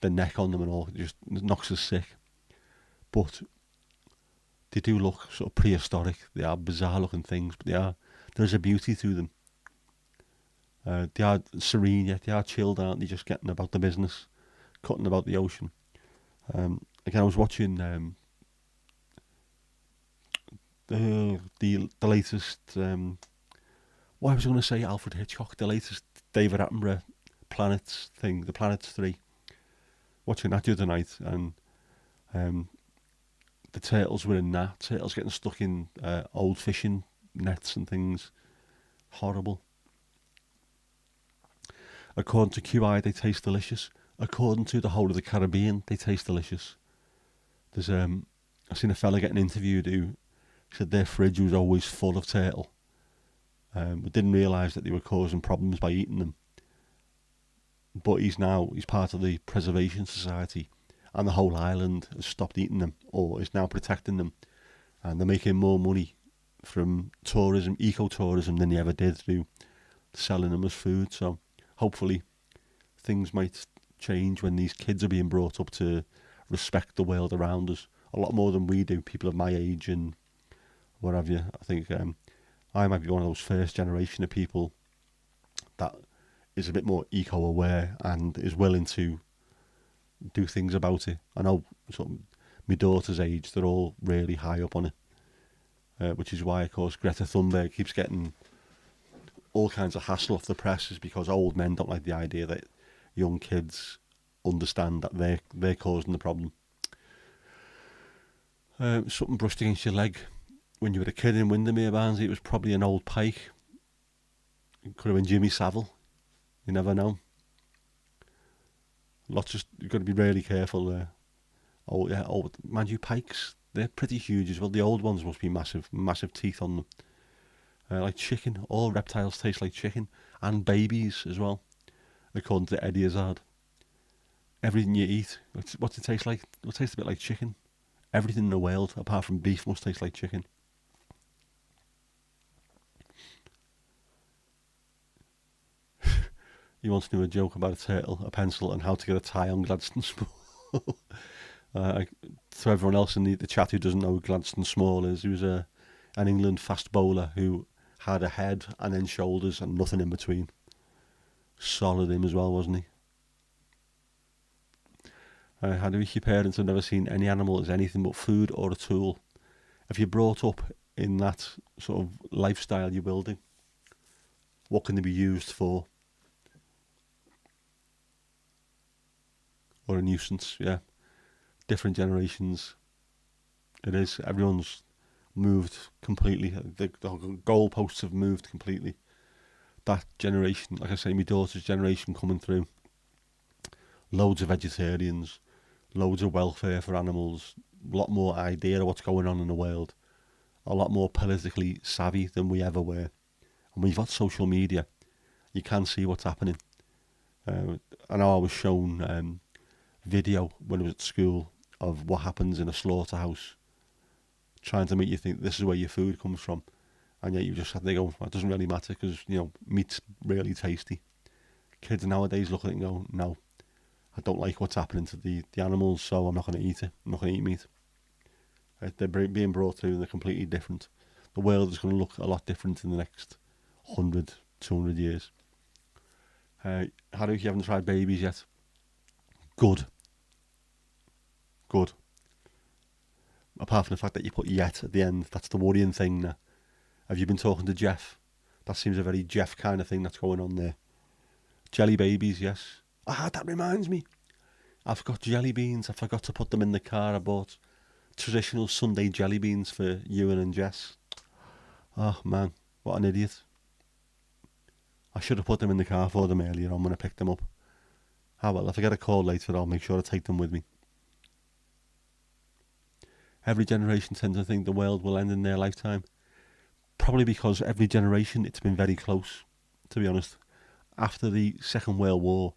S1: The neck on them and all, it just knocks us sick. But they do look sort of prehistoric. They are bizarre looking things, but there's a beauty to them. They are serene, yet they are chilled, aren't they? Just getting about the business, cutting about the ocean. Again, I was watching the latest. What I was going to say, Alfred Hitchcock, the latest David Attenborough Planets thing, the Planets 3. Watching that the other night, and the turtles were in that. Turtles getting stuck in old fishing nets and things. Horrible. According to QI, they taste delicious. According to the whole of the Caribbean, they taste delicious. There's I've seen a fella getting interviewed who said their fridge was always full of turtle. But didn't realise that they were causing problems by eating them. But he's part of the Preservation Society, and the whole island has stopped eating them, or is now protecting them, and they're making more money from tourism, ecotourism, than they ever did through selling them as food. So hopefully things might change when these kids are being brought up to respect the world around us a lot more than we do, people of my age and what have you. I think I might be one of those first generation of people that is a bit more eco-aware and is willing to do things about it. I know sort of my daughter's age, they're all really high up on it, which is why, of course, Greta Thunberg keeps getting all kinds of hassle off the press, is because old men don't like the idea that young kids understand that they're causing the problem. Something brushed against your leg when you were a kid in Windermere, Barnsley. It was probably an old pike. It could have been Jimmy Savile. You never know. You've got to be really careful there. Oh yeah, oh mind you, pikes, they're pretty huge as well. The old ones must be massive, massive teeth on them. Like chicken, all reptiles taste like chicken, and babies as well, according to Eddie Izzard. Everything you eat, what's it taste like? It tastes a bit like chicken. Everything in the world, apart from beef, must taste like chicken. He wants to do a joke about a turtle, a pencil, and how to get a tie on Gladstone Small. uh, to everyone else in the chat who doesn't know who Gladstone Small is, he was an England fast bowler who had a head and then shoulders and nothing in between. Solid him as well, wasn't he? How do your parents have never seen any animal as anything but food or a tool? If you're brought up in that sort of lifestyle you're building, what can they be used for? Or a nuisance, yeah. Different generations. It is. Everyone's moved completely. The goalposts have moved completely. That generation, like I say, my daughter's generation coming through, loads of vegetarians, loads of welfare for animals, a lot more idea of what's going on in the world, a lot more politically savvy than we ever were. And when you've got social media, you can see what's happening. I know I was shown video when I was at school of what happens in a slaughterhouse, trying to make you think this is where your food comes from, and yet you just sat there going, well, it doesn't really matter because meat's really tasty. Kids nowadays look at it and go, no, I don't like what's happening to the animals, so I'm not going to eat it. I'm not going to eat meat. They're being brought through and they're completely different. The world is going to look a lot different in the next 100, 200 years. How do you haven't tried babies yet? Good. Good. Apart from the fact that you put yet at the end, that's the worrying thing now. Have you been talking to Jeff? That seems a very Jeff kind of thing that's going on there. Jelly babies, yes. That reminds me. I've got jelly beans. I forgot to put them in the car. I bought traditional Sunday jelly beans for Ewan and Jess. Oh man, what an idiot. I should have put them in the car for them earlier on when I picked them up. Well, if I get a call later, I'll make sure to take them with me. Every generation tends to think the world will end in their lifetime. Probably because every generation it's been very close, to be honest. After the Second World War,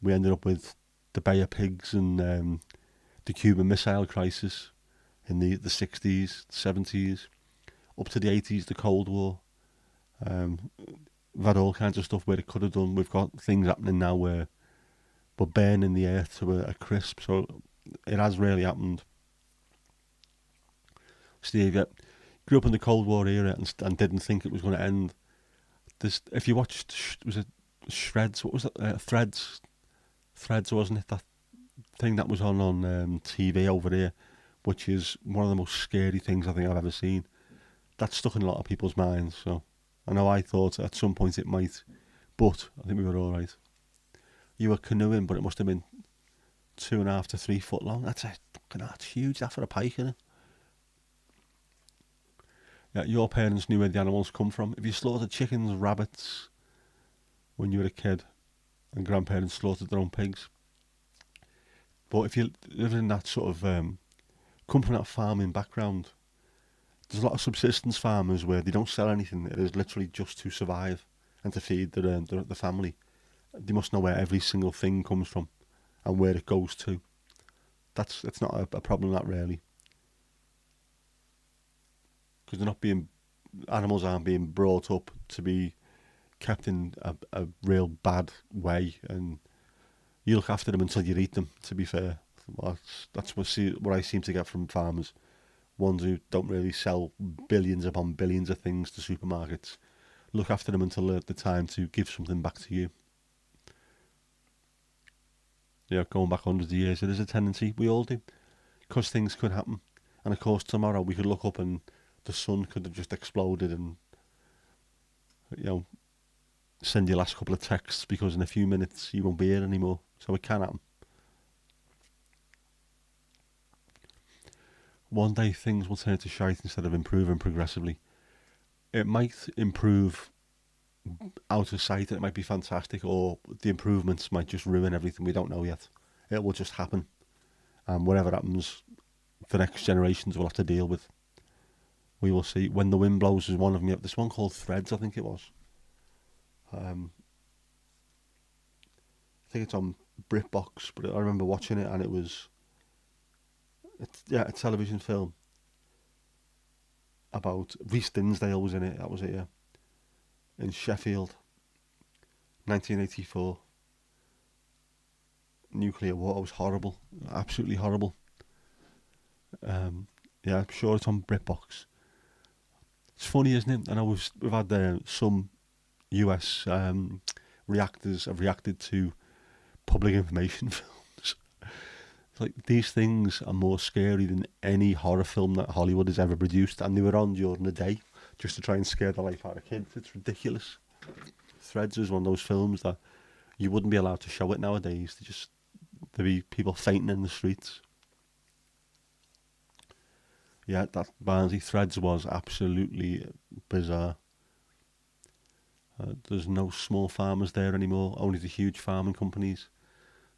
S1: we ended up with the Bay of Pigs and the Cuban Missile Crisis in the 60s, 70s, up to the 80s, the Cold War. We've had all kinds of stuff where it could have done. We've got things happening now where we're burning the earth to a crisp, so it has really happened. Steve, yeah, grew up in the Cold War era and didn't think it was going to end. If you watched, was it Shreds? What was it? Threads, wasn't it? That thing that was on TV over here, which is one of the most scary things I think I've ever seen. That's stuck in a lot of people's minds. So I know I thought at some point it might, but I think we were all right. You were canoeing, but it must have been 2.5 to 3 foot long. That's huge. That's for a pike, isn't it? Yeah, your parents knew where the animals come from. If you slaughtered chickens, rabbits when you were a kid, and grandparents slaughtered their own pigs. But if you live in that sort of come from that farming background, there's a lot of subsistence farmers where they don't sell anything. It is literally just to survive and to feed the family. They must know where every single thing comes from and where it goes to. It's not a problem, that really, because animals aren't being brought up to be kept in a real bad way, and you look after them until you eat them, to be fair. That's what I seem to get from farmers. Ones who don't really sell billions upon billions of things to supermarkets. Look after them until the time to give something back to you. Yeah, going back hundreds of years, it is a tendency. We all do. Because things could happen. And of course, tomorrow we could look up and the sun could have just exploded and, send your last couple of texts because in a few minutes you won't be here anymore. So it can happen. One day things will turn to shite instead of improving progressively. It might improve out of sight, it might be fantastic, or the improvements might just ruin everything. We don't know yet. It will just happen. And whatever happens, the next generations will have to deal with. We will see. When the Wind Blows is one of them. This one called Threads, I think it was. I think it's on BritBox, but I remember watching it, and it's a television film about Rhys Dinsdale was in it. That was it, yeah. In Sheffield, 1984. Nuclear war was horrible, absolutely horrible. Yeah, I'm sure it's on BritBox. It's funny, isn't it? I know we've had some US reactors have reacted to public information films. It's like these things are more scary than any horror film that Hollywood has ever produced, and they were on during the day just to try and scare the life out of kids. It's ridiculous. Threads is one of those films that you wouldn't be allowed to show it nowadays. There'd be people fainting in the streets. Yeah, that Barnsley Threads was absolutely bizarre. There's no small farmers there anymore, only the huge farming companies.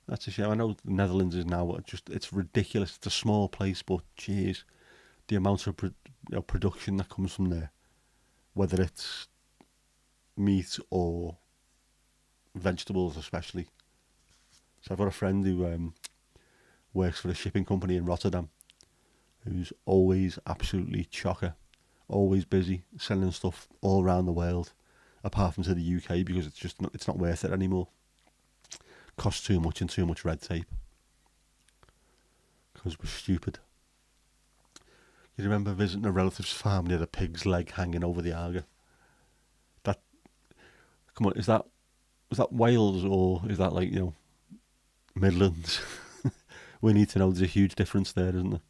S1: That's a shame. I know the Netherlands is now it's ridiculous. It's a small place, but jeez, the amount of production that comes from there, whether it's meat or vegetables especially. So I've got a friend who works for a shipping company in Rotterdam, who's always absolutely chocker, always busy, selling stuff all around the world, apart from to the UK, because it's not worth it anymore. Costs too much and too much red tape. Because we're stupid. You remember visiting a relative's farm near a pig's leg hanging over the Arga? Come on, was that Wales, or is that Midlands? We need to know. There's a huge difference there, isn't there?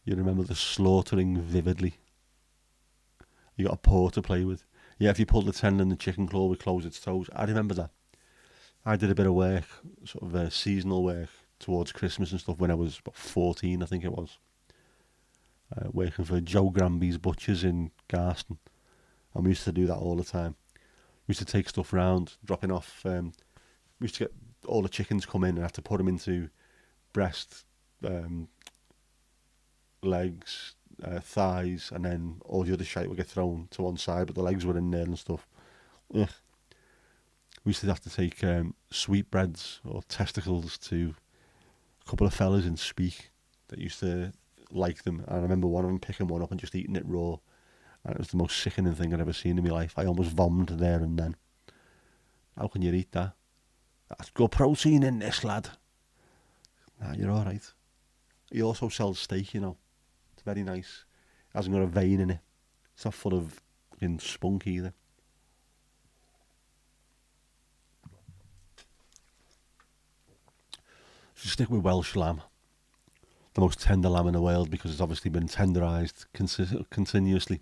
S1: You remember the slaughtering vividly. You got a paw to play with. Yeah, if you pulled the tendon, the chicken claw would close its toes. I remember that. I did a bit of work, sort of seasonal work towards Christmas and stuff when I was about 14, I think it was. Working for Joe Granby's Butchers in Garston. And we used to do that all the time. We used to take stuff round, dropping off. We used to get all the chickens come in and have to put them into breast, legs, thighs, and then all the other shite would get thrown to one side, but the legs were in there and stuff. Ugh. We used to have to take sweetbreads or testicles to a couple of fellas in Speak that used to like them. And I remember one of them picking one up and just eating it raw. And it was the most sickening thing I'd ever seen in my life. I almost vomited there and then. How can you eat that? That's good protein in this, lad. Nah, you're alright. He also sells steak, you know. It's very nice. It hasn't got a vein in it. It's not full of fucking spunk either. So stick with Welsh lamb. The most tender lamb in the world, because it's obviously been tenderised continuously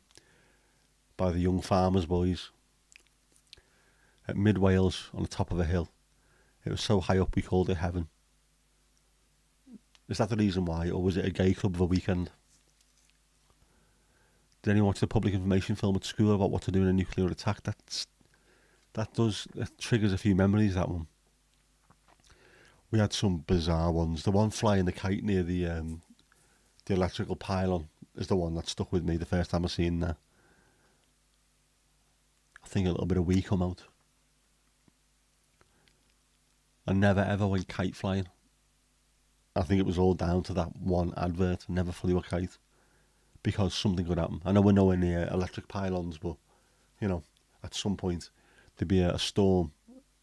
S1: by the young farmers' boys. At mid Wales, on the top of a hill. It was so high up we called it heaven. Is that the reason why, or was it a gay club of a weekend? Did anyone watch the public information film at school about what to do in a nuclear attack? That triggers a few memories, that one. We had some bizarre ones. The one flying the kite near the electrical pylon is the one that stuck with me the first time I seen that. I think a little bit of wee come out. I never ever went kite flying. I think it was all down to that one advert. I never flew a kite because something could happen. I know we're nowhere near electric pylons, but at some point there'd be a storm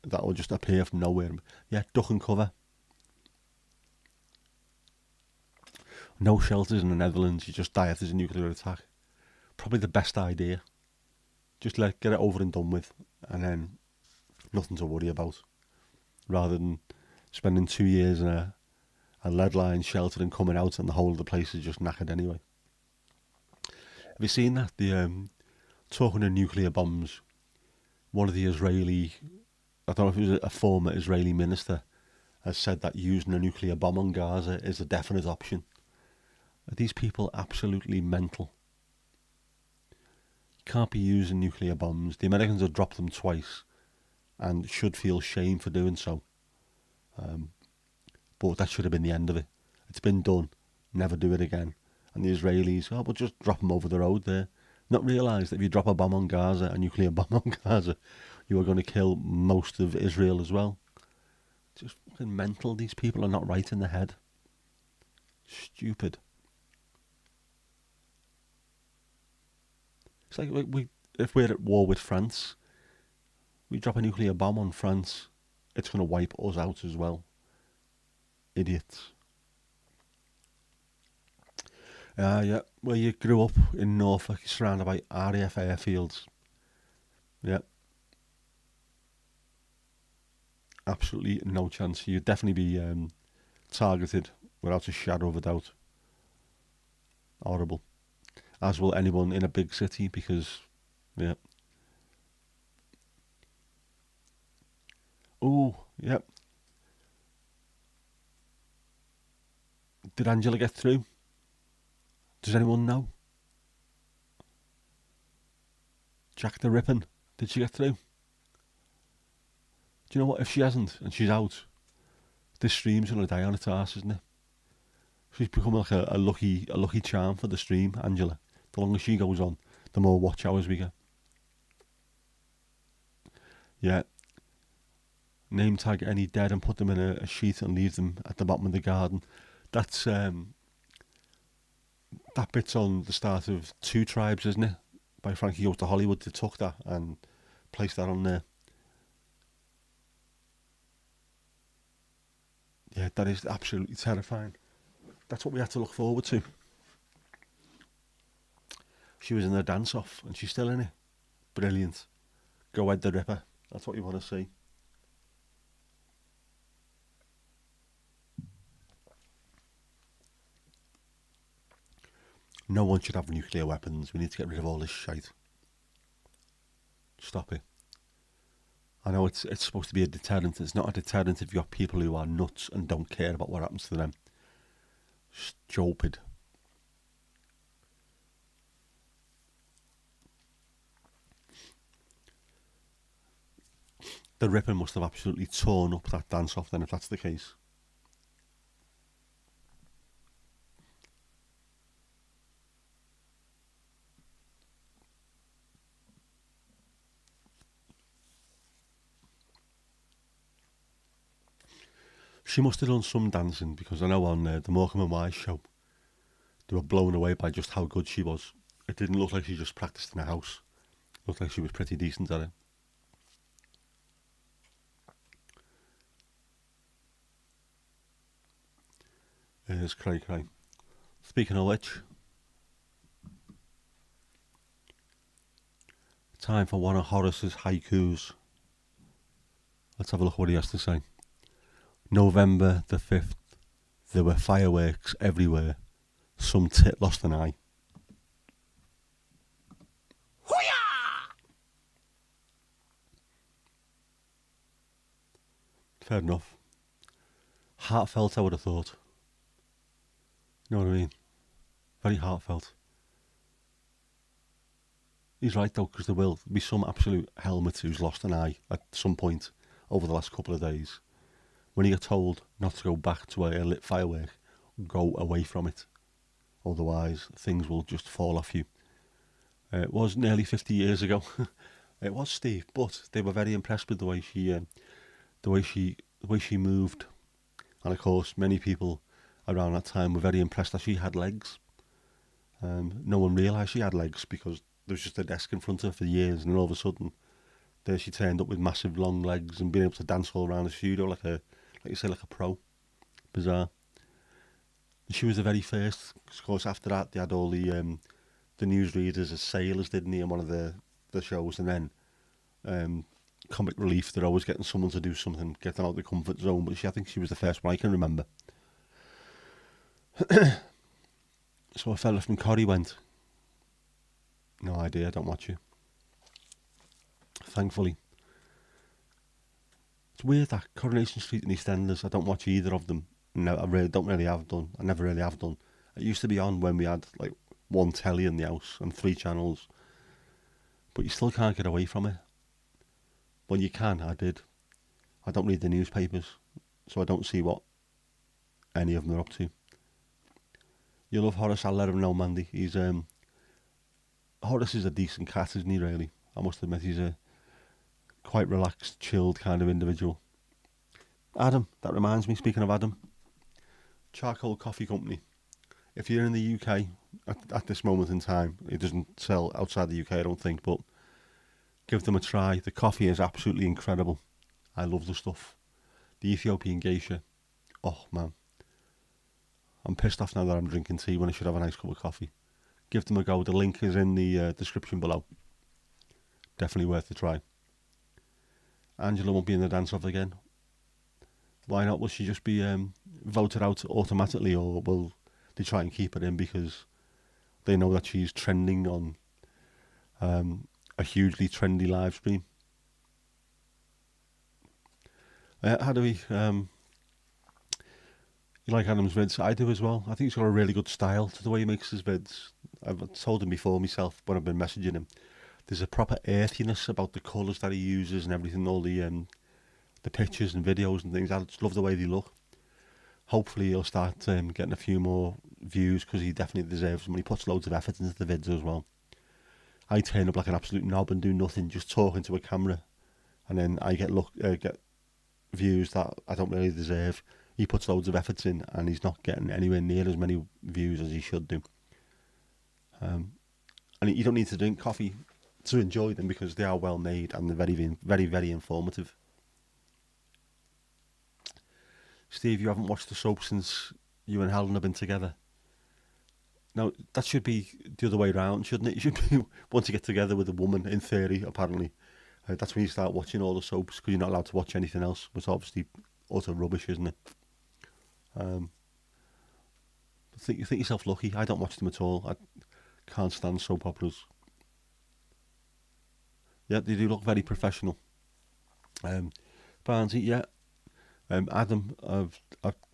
S1: that will just appear from nowhere. Yeah, duck and cover. No shelters in the Netherlands. You just die if there's a nuclear attack. Probably the best idea. Just get it over and done with, and then nothing to worry about. Rather than spending 2 years in a lead line shelter and coming out and the whole of the place is just knackered anyway. Have you seen that? Talking of nuclear bombs, one of the Israeli, I don't know if it was a former Israeli minister, has said that using a nuclear bomb on Gaza is a definite option. Are these people absolutely mental? You can't be using nuclear bombs. The Americans have dropped them twice and should feel shame for doing so. But that should have been the end of it. It's been done. Never do it again. And the Israelis, we'll just drop them over the road there. Not realise that if you drop a bomb on Gaza, a nuclear bomb on Gaza, you are going to kill most of Israel as well. Just fucking mental. These people are not right in the head. Stupid. It's like if we're at war with France, we drop a nuclear bomb on France, it's going to wipe us out as well. Idiots. Yeah, where you grew up in Norfolk, you're surrounded by RAF airfields. Yeah. Absolutely no chance. You'd definitely be targeted without a shadow of a doubt. Horrible. As will anyone in a big city because, yeah. Oh, yeah. Did Angela get through? Does anyone know? Jack the Rippin', did she get through? Do you know what? If she hasn't and she's out, this stream's gonna die on its arse, isn't it? She's become like a lucky charm for the stream, Angela. The longer she goes on, the more watch hours we get. Yeah. Name tag any dead and put them in a sheet and leave them at the bottom of the garden. That's that bit's on the start of Two Tribes, isn't it? By Frankie Goes to Hollywood. They took that and placed that on there. Yeah, that is absolutely terrifying. That's what we had to look forward to. She was in the dance-off and she's still in it. Brilliant. Go Ed the Ripper. That's what you want to see. No one should have nuclear weapons. We need to get rid of all this shite. Stop it. I know it's supposed to be a deterrent. It's not a deterrent if you've got people who are nuts and don't care about what happens to them. Stupid. The Ripper must have absolutely torn up that dance-off then if that's the case. She must have done some dancing because I know on the Morecambe and Wise show they were blown away by just how good she was. It didn't look like she just practiced in a house. It looked like she was pretty decent at it. Here's Cray Cray. Speaking of which, time for one of Horace's haikus. Let's have a look what he has to say. November the 5th, there were fireworks everywhere. Some tit lost an eye. Fair enough. Heartfelt, I would have thought. You know what I mean? Very heartfelt. He's right though, because there will be some absolute helmet who's lost an eye at some point over the last couple of days. When you get told not to go back to a lit firework, go away from it. Otherwise, things will just fall off you. It was nearly 50 years ago. It was Steve, but they were very impressed with the way she moved. And of course, many people around that time were very impressed that she had legs. No one realised she had legs because there was just a desk in front of her for years, and all of a sudden, there she turned up with massive long legs and being able to dance all around the studio like a pro. Bizarre. And she was the very first. Cause of course, after that, they had all the newsreaders as sailors, didn't they, in one of the shows, and then comic relief. They're always getting someone to do something, get them out of the comfort zone. But I think she was the first one I can remember. So a fella from Corrie went. No idea, I don't watch it. Thankfully. It's weird that Coronation Street and EastEnders, I don't watch either of them. No, I never really have done. It used to be on when we had like one telly in the house and 3 channels. But you still can't get away from it. When you can, I did. I don't read the newspapers. so I don't see what any of them are up to. You love Horace, I'll let him know, Mandy. Horace is a decent cat, isn't he, really? I must admit, he's a quite relaxed, chilled kind of individual. Adam, that reminds me, speaking of Adam, Charcoal Coffee Company. If you're in the UK at this moment in time, it doesn't sell outside the UK, I don't think, but give them a try. The coffee is absolutely incredible. I love the stuff. The Ethiopian geisha. Oh, man. I'm pissed off now that I'm drinking tea when I should have a nice cup of coffee. Give them a go. The link is in the description below. Definitely worth a try. Angela won't be in the dance-off again. Why not? Will she just be voted out automatically, or will they try and keep her in because they know that she's trending on a hugely trendy live stream? How do we... you like Adam's vids? I do as well. I think he's got a really good style to the way he makes his vids. I've told him before myself when I've been messaging him. There's a proper earthiness about the colours that he uses and everything, all the pictures and videos and things. I just love the way they look. Hopefully he'll start getting a few more views because he definitely deserves them. He puts loads of effort into the vids as well. I turn up like an absolute knob and do nothing, just talking to a camera, and then I get views that I don't really deserve. He puts loads of efforts in and he's not getting anywhere near as many views as he should do. And you don't need to drink coffee to enjoy them because they are well made and they're very, very, very informative. Steve, you haven't watched the soap since you and Helen have been together. Now, that should be the other way around, shouldn't it? You should be, once you get together with a woman, in theory, apparently, that's when you start watching all the soaps because you're not allowed to watch anything else. It's obviously utter rubbish, isn't it? You think yourself lucky. I don't watch them at all. I can't stand soap operas. Yeah, they do look very professional. Barnesy, yeah. Adam, I've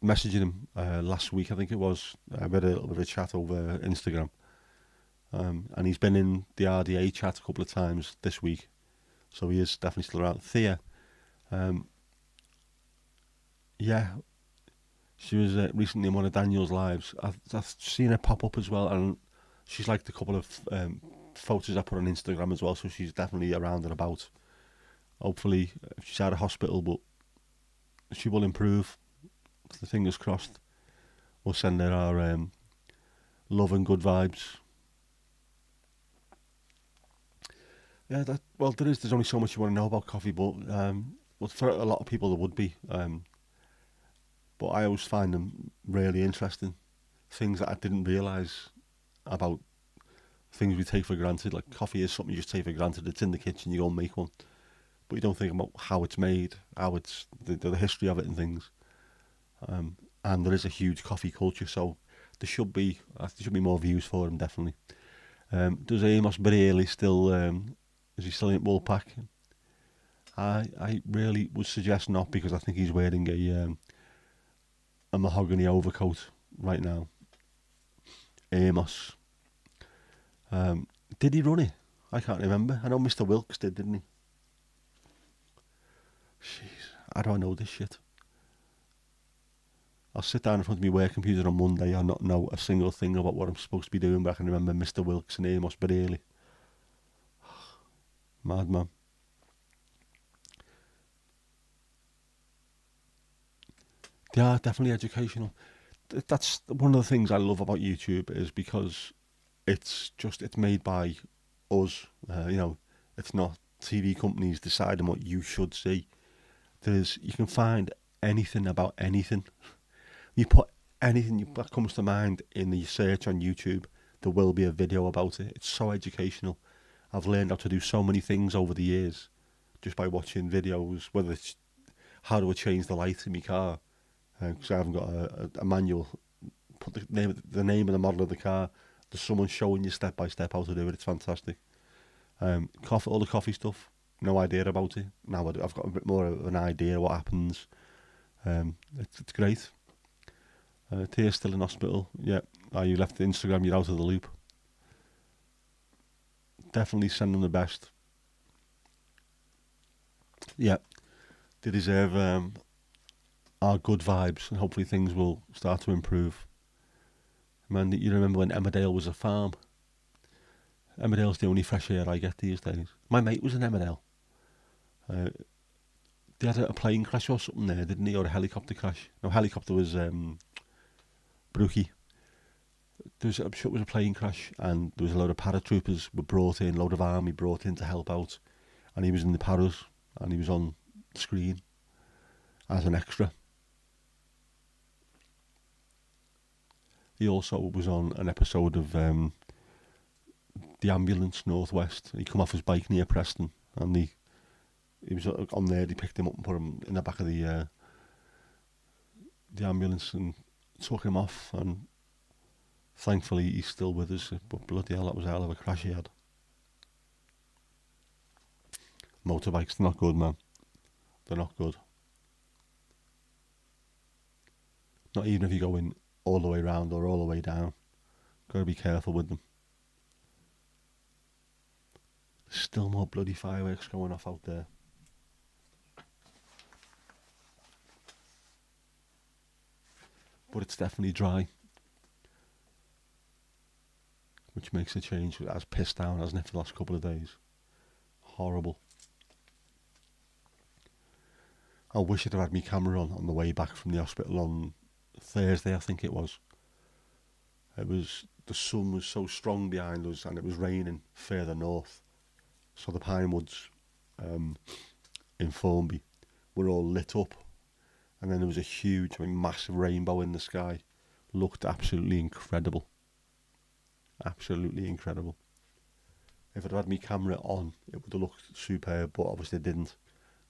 S1: messaged him last week, I think it was. I had a little bit of a chat over Instagram. And he's been in the RDA chat a couple of times this week. So he is definitely still around. Thea, yeah, she was recently in one of Daniel's lives. I've seen her pop up as well, and she's liked a couple of photos I put on Instagram as well, so she's definitely around and about. Hopefully, she's out of hospital, but she will improve. The fingers crossed. We'll send her our love and good vibes. Yeah, there's only so much you want to know about coffee, but well, for a lot of people there would be. But I always find them really interesting. Things that I didn't realise about things we take for granted. Like coffee is something you just take for granted. It's in the kitchen, you go and make one. But you don't think about how it's made, how it's the history of it and things. And there is a huge coffee culture, so there should be more views for him, definitely. Does Amos Bareilly still, is he still in Woolpack? I really would suggest not, because I think he's wearing a mahogany overcoat right now. Amos. Did he run it? I can't remember. I know Mr. Wilkes did, didn't he? Jeez, how do I know this shit? I'll sit down in front of my work computer on Monday and not know a single thing about what I'm supposed to be doing, but I can remember Mr. Wilkes and Amos Bareilly. Madman. They are definitely educational. That's one of the things I love about YouTube, is because it's made by us. It's not TV companies deciding what you should see. You can find anything about anything. You put anything that comes to mind in the search on YouTube, there will be a video about it. It's so educational. I've learned how to do so many things over the years just by watching videos, whether it's how do I change the light in my car, because I haven't got a manual. Put the name and the model of the car. There's someone showing you step by step how to do it. It's fantastic. All the coffee stuff, no idea about it. Now I've got a bit more of an idea of what happens. It's great. Tia's still in hospital. Yeah. You left Instagram, you're out of the loop. Definitely send them the best. Yeah. They deserve are good vibes, and hopefully things will start to improve. Man, you remember when Emmerdale was a farm? Emmerdale's the only fresh air I get these days. My mate was in Emmerdale. Uh, they had a plane crash or something there, didn't he? Or a helicopter crash. No, helicopter was Brookie. I'm sure it was a plane crash, and there was a load of paratroopers were brought in, a load of army brought in to help out, and he was in the paras, and he was on screen as an extra. He also was on an episode of the ambulance Northwest. He come off his bike near Preston, and he was on there. They picked him up and put him in the back of the ambulance and took him off. And thankfully, he's still with us. But bloody hell, that was a hell of a crash he had. Motorbikes, they're not good, man. They're not good. Not even if you're going all the way round or all the way down. Got to be careful with them. There's still more bloody fireworks going off out there. But it's definitely dry, which makes a change. It has pissed down, hasn't it, for the last couple of days? Horrible. I wish I'd have had my camera on the way back from the hospital on Thursday, I think it was. The sun was so strong behind us, and it was raining further north. So the pine woods in Formby were all lit up, and then there was a huge, massive rainbow in the sky. Looked absolutely incredible. Absolutely incredible. If I'd had my camera on, it would have looked superb, but obviously it didn't.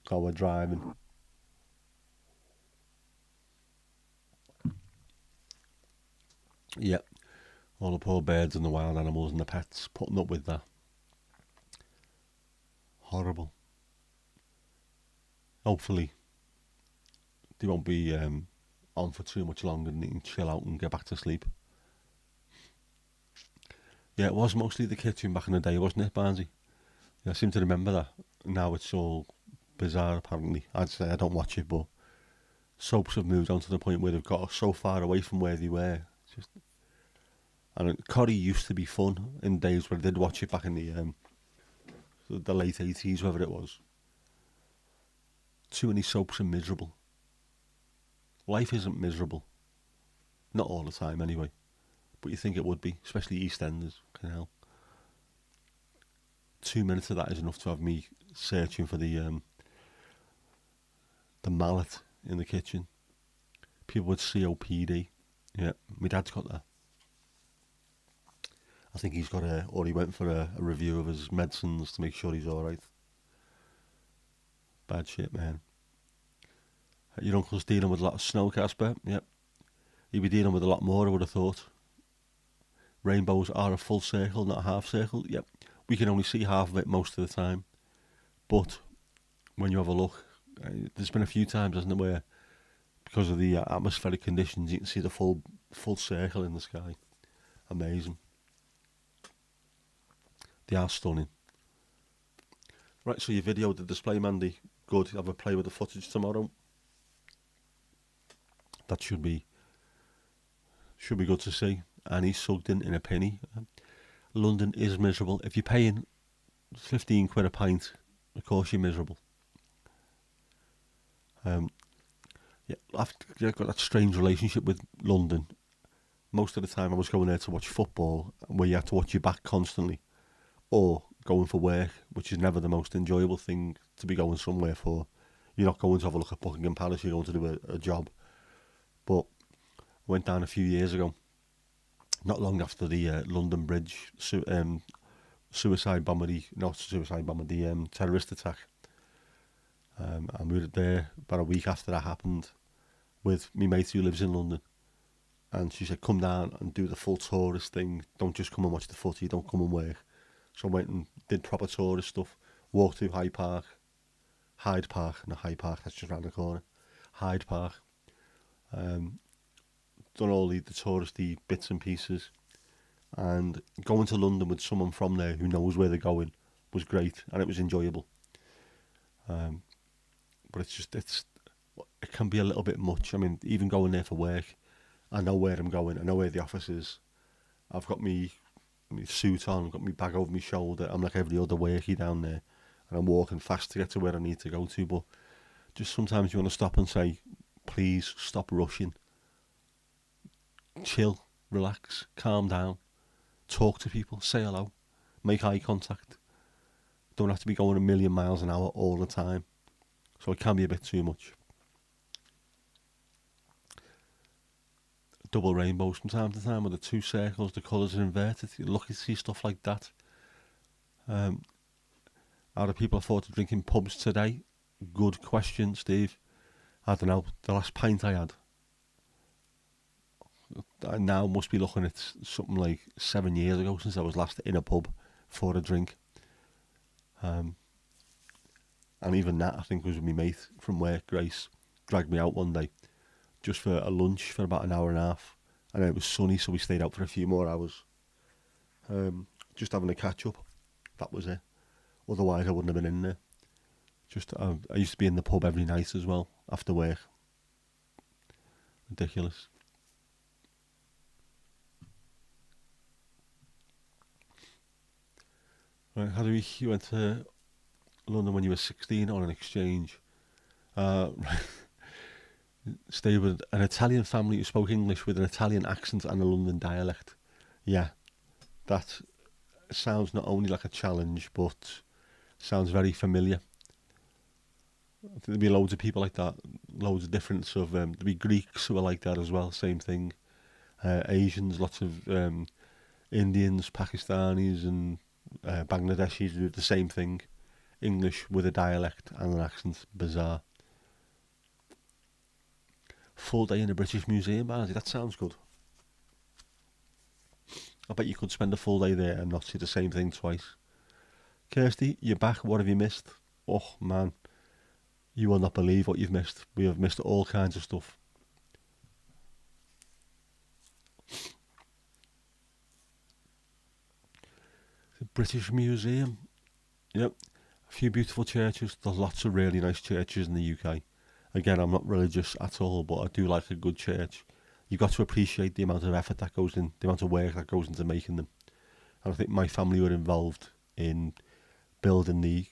S1: So we're driving. Yep. All the poor birds and the wild animals and the pets putting up with that. Horrible. Hopefully they won't be on for too much longer and they can chill out and get back to sleep. Yeah, it was mostly the kitchen back in the day, wasn't it, Barnsey? Yeah, I seem to remember that. Now it's all bizarre, apparently. I'd say I don't watch it, but soaps have moved on to the point where they've got so far away from where they were. And Corrie used to be fun in days where I did watch it back in the late 80s, whatever it was. Too many soaps are miserable. Life isn't miserable. Not all the time, anyway. But you think it would be, especially EastEnders. Can hell. 2 minutes of that is enough to have me searching for the mallet in the kitchen. People with COPD. Yeah, my dad's got that. I think he's got or he went for a review of his medicines to make sure he's alright. Bad shit, man. Your uncle's dealing with a lot of snow, Casper. Yep. He'd be dealing with a lot more, I would have thought. Rainbows are a full circle, not a half circle. Yep. We can only see half of it most of the time. But when you have a look, there's been a few times, hasn't it, where because of the atmospheric conditions, you can see the full circle in the sky. Amazing. They are stunning. Right, so you videoed the display, Mandy. Good. Have a play with the footage tomorrow. That should be good to see. And he's sucked in a penny. London is miserable. If you're paying 15 quid a pint, of course you're miserable. Yeah, I've got that strange relationship with London. Most of the time I was going there to watch football, where you had to watch your back constantly, or going for work, which is never the most enjoyable thing to be going somewhere for. You're not going to have a look at Buckingham Palace, you're going to do a job. But I went down a few years ago, not long after the London Bridge suicide bomber, the terrorist attack. I moved there about a week after that happened with my mate who lives in London. And she said, come down and do the full tourist thing. Don't just come and watch the footy, don't come and work. So I went and did proper tourist stuff. Walked through Hyde Park, that's just round the corner. Hyde Park. Done all the touristy bits and pieces. And going to London with someone from there who knows where they're going was great, and it was enjoyable. But it's it can be a little bit much. I mean, even going there for work, I know where I'm going. I know where the office is. I've got my suit on, got my bag over my shoulder. I'm like every other workie down there, and I'm walking fast to get to where I need to go to. But just sometimes you want to stop and say, please stop rushing. Chill, relax, calm down, talk to people, say hello, make eye contact. Don't have to be going a million miles an hour all the time. So it can be a bit too much. Double rainbows from time to time with the two circles, the colours are inverted. You're lucky to see stuff like that. How do people afford to drink in pubs today? Good question, Steve. I don't know. The last pint I had, I now must be looking at something like 7 years ago since I was last in a pub for a drink. And even that, I think, was with my mate from work, Grace. Dragged me out one day just for a lunch for about an hour and a half. And it was sunny, so we stayed out for a few more hours. Just having a catch up. That was it. Otherwise, I wouldn't have been in there. I used to be in the pub every night as well, after work. Ridiculous. Right, how do you went to London when you were 16 on an exchange? Stayed with an Italian family who spoke English with an Italian accent and a London dialect. Yeah, that sounds not only like a challenge, but sounds very familiar. I think there'll be loads of people like that, loads of different sort of, there'll be Greeks who are like that as well, same thing. Asians, lots of Indians, Pakistanis and Bangladeshis do the same thing. English with a dialect and an accent, bizarre. Full day in a British Museum, Barnsley, that sounds good. I bet you could spend a full day there and not see the same thing twice. Kirsty, you're back, what have you missed? Oh man, you will not believe what you've missed. We have missed all kinds of stuff. The British Museum. Yep. A few beautiful churches. There's lots of really nice churches in the UK. Again, I'm not religious at all, but I do like a good church. You've got to appreciate the amount of effort that goes in, the amount of work that goes into making them. And I think my family were involved in building the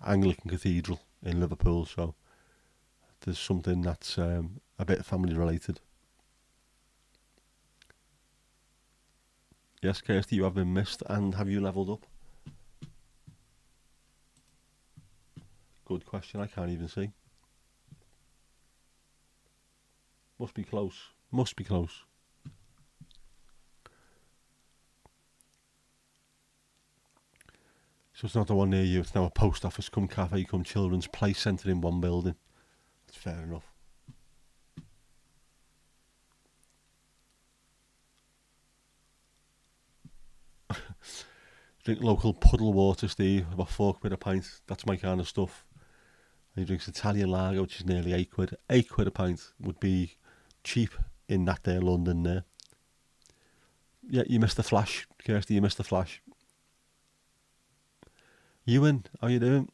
S1: Anglican Cathedral in Liverpool, so there's something that's a bit family related. Yes, Kirsty, you have been missed, and have you levelled up? Good question, I can't even see. Must be close. Must be close. So it's not the one near you, it's now a post office, come cafe, come children's play centre in one building. That's fair enough. Drink local puddle water, Steve, about £4 a pint. That's my kind of stuff. And he drinks Italian lager, which is nearly £8. £8 a pint would be cheap in that day of London there. Yeah, you missed the flash, Kirsty, you missed the flash. Ewan, how you doing?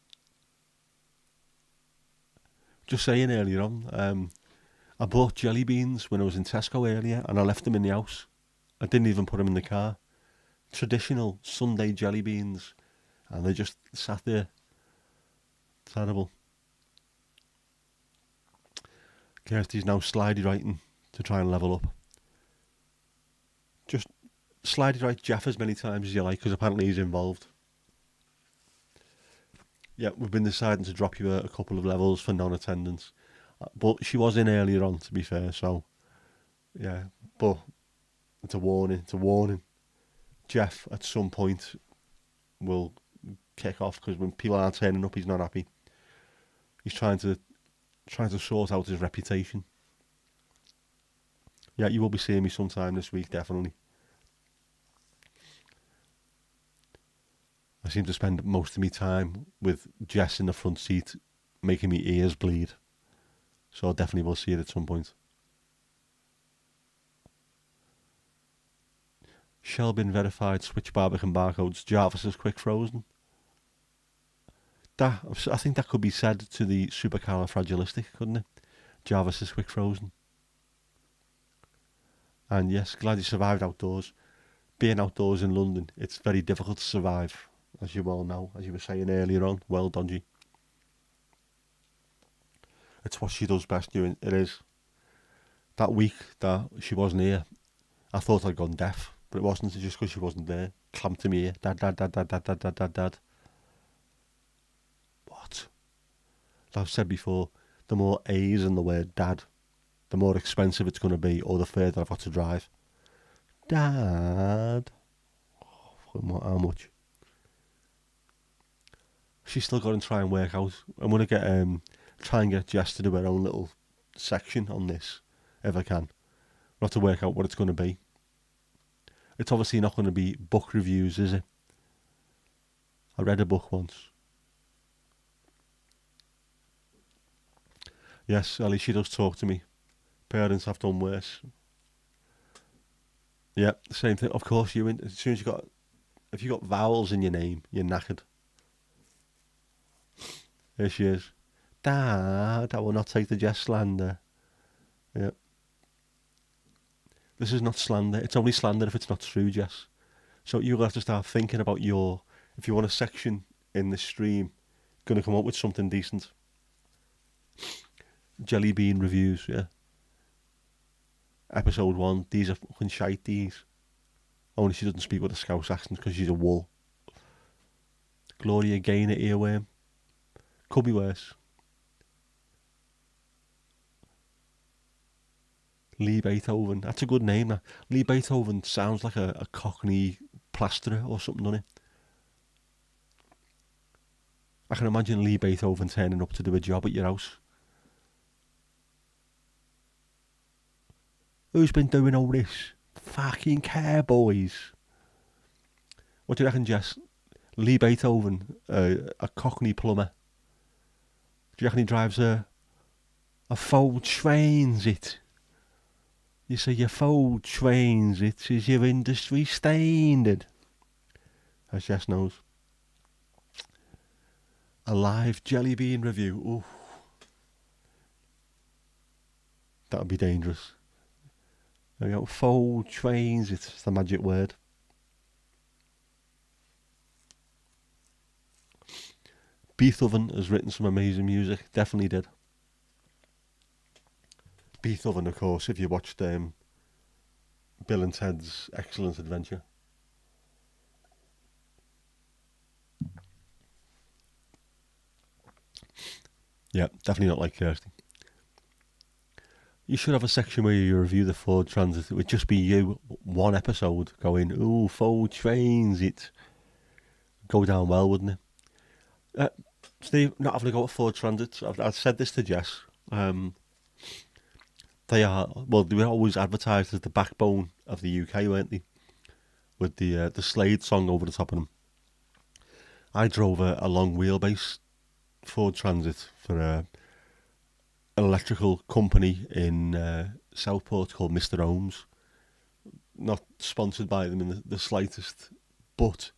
S1: Just saying earlier on, I bought jelly beans when I was in Tesco earlier and I left them in the house. I didn't even put them in the car. Traditional Sunday jelly beans, and they just sat there. Terrible. Kirsty's now slidey writing to try and level up. Just slidey write Jeff as many times as you like, because apparently he's involved. Yeah, we've been deciding to drop you a couple of levels for non-attendance. But she was in earlier on, to be fair, so yeah. But it's a warning. Jeff, at some point, will kick off, because when people aren't turning up, he's not happy. He's trying to sort out his reputation. Yeah, you will be seeing me sometime this week, definitely. I seem to spend most of my time with Jess in the front seat, making me ears bleed. So I definitely will see it at some point. Shelbin verified Switch Barbican barcodes. Jarvis is quick frozen. I think that could be said to the supercalifragilistic, couldn't it? Jarvis is quick frozen. And yes, glad you survived outdoors. Being outdoors in London, it's very difficult to survive, as you all know, as you were saying earlier on. Well, Dodgy. It's what she does best, doing. It is. That week that she wasn't here, I thought I'd gone deaf, but it wasn't just because she wasn't there. Clamped to me ear. Dad, dad, dad, dad, dad, dad, dad, dad, dad. What? As I've said before, the more A's in the word dad, the more expensive it's going to be, or the further I've got to drive. Dad. How much? She's still got to try and work out. I'm going to try and get Jess to do her own little section on this, if I can. We'll have to work out what it's going to be. It's obviously not going to be book reviews, is it? I read a book once. Yes, at least she does talk to me. Parents have done worse. Yeah, same thing. Of course, as soon as if you got vowels in your name, you're knackered. Here she is. Dad, I will not take the Jess slander. Yeah. This is not slander. It's only slander if it's not true, Jess. So you'll have to start thinking about if you want a section in the stream, going to come up with something decent. Jelly bean reviews, yeah. Episode 1, these are fucking shite, these. Only she doesn't speak with a Scouse accent because she's a wool. Gloria Gaynor earworm. Could be worse. Lee Beethoven. That's a good name, that. Lee Beethoven sounds like a Cockney plasterer or something, doesn't it? I can imagine Lee Beethoven turning up to do a job at your house. Who's been doing all this? Fucking cowboys. What do you reckon, Jess? Lee Beethoven, a Cockney plumber. Do you reckon he drives a Ford Transit? You say your Ford Transit is your industry standard. As Jess knows. A live jelly bean review. Ooh. That would be dangerous. There we go. Ford Transit. It's the magic word. Beethoven has written some amazing music. Definitely did. Beethoven, of course, if you watched Bill and Ted's Excellent Adventure. Yeah, definitely not like Kirsty. You should have a section where you review the Ford Transit. It would just be you, one episode, going, ooh, Ford Transit. Go down well, wouldn't it? Steve, not having to go at Ford Transit. I've said this to Jess. They were always advertised as the backbone of the UK, weren't they? With the Slade song over the top of them. I drove a long wheelbase Ford Transit for an electrical company in Southport called Mr. Ohms. Not sponsored by them in the slightest, but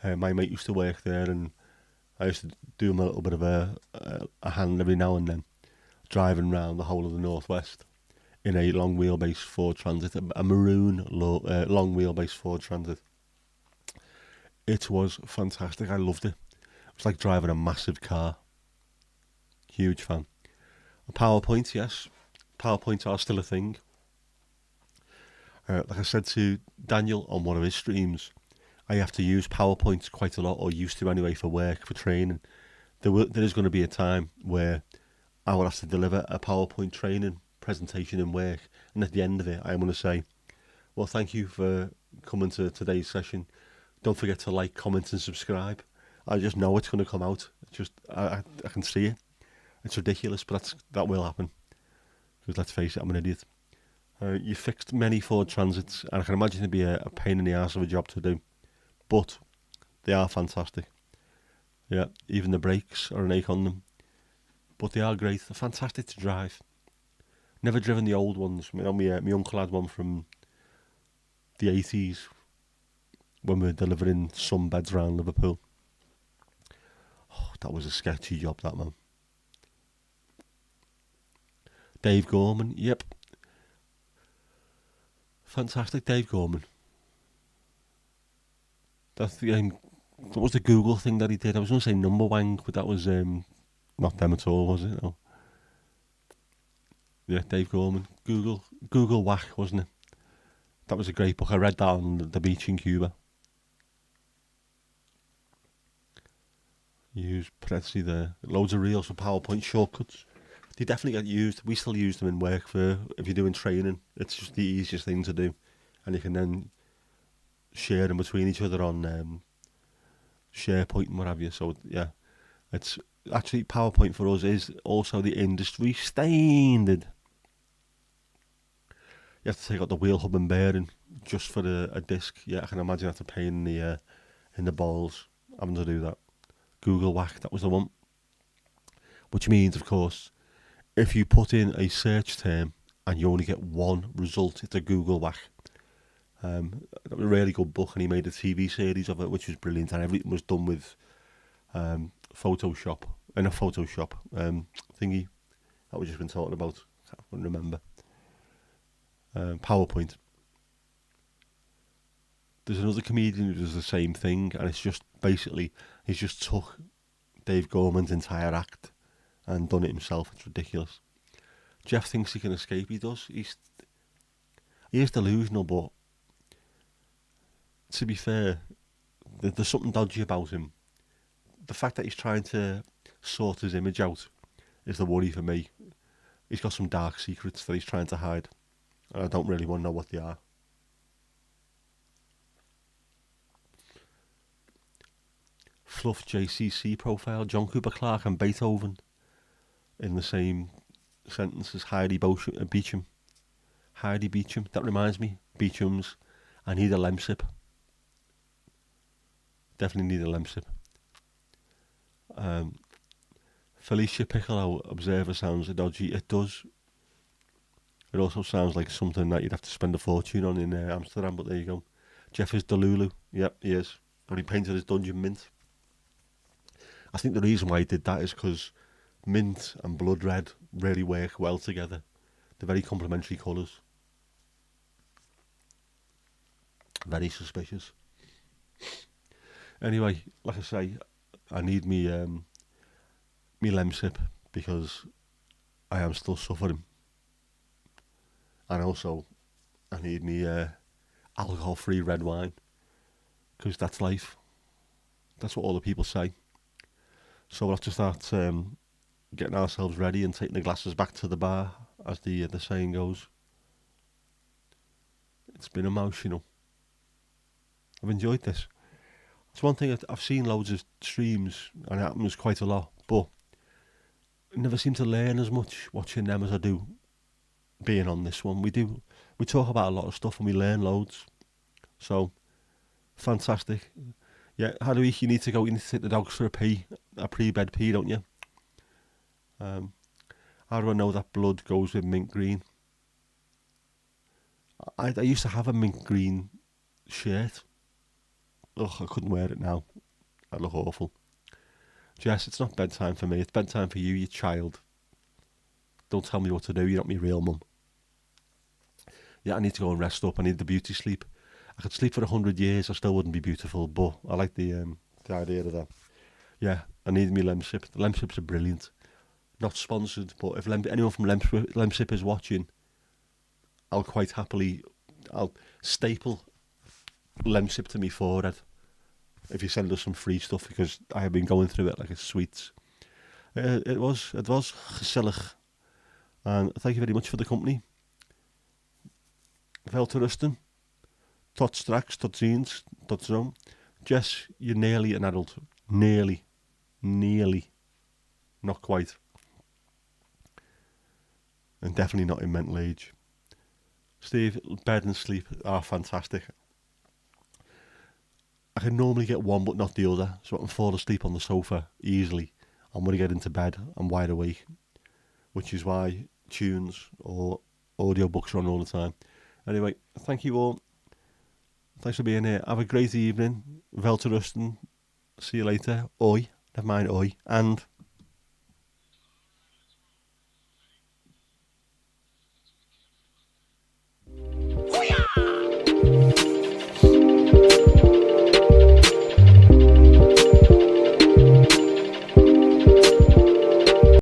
S1: my mate used to work there, and I used to do him a little bit of a hand every now and then, driving around the whole of the Northwest in a long wheelbase Ford Transit, a maroon long wheelbase Ford Transit. It was fantastic. I loved it. It was like driving a massive car. Huge fan. PowerPoint, yes. PowerPoints are still a thing. Like I said to Daniel on one of his streams, I have to use PowerPoints quite a lot, or used to anyway, for work, for training. There is going to be a time where I will have to deliver a PowerPoint training presentation in work, and at the end of it, I'm going to say, well, thank you for coming to today's session. Don't forget to like, comment, and subscribe. I just know it's going to come out. I can see it. It's ridiculous, but that will happen. Because let's face it, I'm an idiot. You fixed many Ford Transits, and I can imagine it'd be a pain in the arse of a job to do. But they are fantastic. Yeah, even the brakes are an ache on them. But they are great. They're fantastic to drive. Never driven the old ones. My uncle had one from the 80s when we were delivering sunbeds around Liverpool. Oh, that was a sketchy job, that, man. Dave Gorman, yep. Fantastic Dave Gorman. That's what was the Google thing that he did? I was going to say Number Wang, but that was not them at all, was it? No. Yeah, Dave Gorman. Google Whack, wasn't it? That was a great book. I read that on the beach in Cuba. Use parentheses there. Loads of reels for PowerPoint shortcuts. They definitely get used. We still use them in work for if you're doing training. It's just the easiest thing to do, and you can then share them between each other on SharePoint and what have you. So yeah, it's actually PowerPoint for us is also the industry standard. You have to take out the wheel hub and bearing just for a disc. Yeah, I can imagine that's a pain in the balls having to do that. Google Whack, that was the one. Which means, of course, if you put in a search term and you only get one result, it's a Google Whack. That was a really good book, and he made a TV series of it, which was brilliant, and everything was done with Photoshop, in a Photoshop thingy that we've just been talking about. I can't remember. PowerPoint. There's another comedian who does the same thing, and it's just basically he's just took Dave Gorman's entire act and done it himself. It's ridiculous. Jeff thinks he can escape. He does. He is delusional, but to be fair, there's something dodgy about him. The fact that he's trying to sort his image out is the worry for me. He's got some dark secrets that he's trying to hide, and I don't really want to know what they are. Fluff JCC profile, John Cooper Clarke and Beethoven in the same sentence as Heidi Beecham. Heidi Beecham, that reminds me, Beecham's. I need a Lemsip. Definitely need a Lemsip. Felicia Piccolo, Observer sounds dodgy. It does. It also sounds like something that you'd have to spend a fortune on in Amsterdam, but there you go. Jeff is Delulu. Yep, he is. And he painted his dungeon mint. I think the reason why he did that is because mint and blood red really work well together. They're very complementary colours. Very suspicious. Anyway, like I say, I need me Lemsip because I am still suffering. And also, I need me alcohol-free red wine because that's life. That's what all the people say. So we'll have to start getting ourselves ready and taking the glasses back to the bar, as the saying goes. It's been emotional. I've enjoyed this. It's one thing I've seen loads of streams, and it happens quite a lot, but I never seem to learn as much watching them as I do being on this one. We talk about a lot of stuff and we learn loads. So, fantastic. Yeah, how do you need to go? You need to take the dogs for a pre-bed pee, don't you? How do I know that blood goes with mint green? I used to have a mint green shirt. Ugh, I couldn't wear it now. I look awful. Jess, it's not bedtime for me. It's bedtime for you, you child. Don't tell me what to do. You're not my real mum. Yeah, I need to go and rest up. I need the beauty sleep. I could sleep for 100 years. I still wouldn't be beautiful, but I like the idea of that. Yeah, I need me Lemsip. The Lemsips are brilliant. Not sponsored, but if anyone from Lemsip is watching, I'll quite happily, I'll staple Lemsip to me forehead if you send us some free stuff, because I have been going through it like it's sweets. It was gezellig. And thank you very much for the company. Veel te rusten. Tot straks, tot ziens, tot zo. Jess, you're nearly an adult. Nearly. Not quite. And definitely not in mental age. Steve, bed and sleep are fantastic. I can normally get one but not the other, so I can fall asleep on the sofa easily. And when I get into bed, I'm wide awake. Which is why tunes or audiobooks are on all the time. Anyway, thank you all. Thanks for being here. Have a great evening. Veel te rusten. See you later. Oi. Never mind oi. And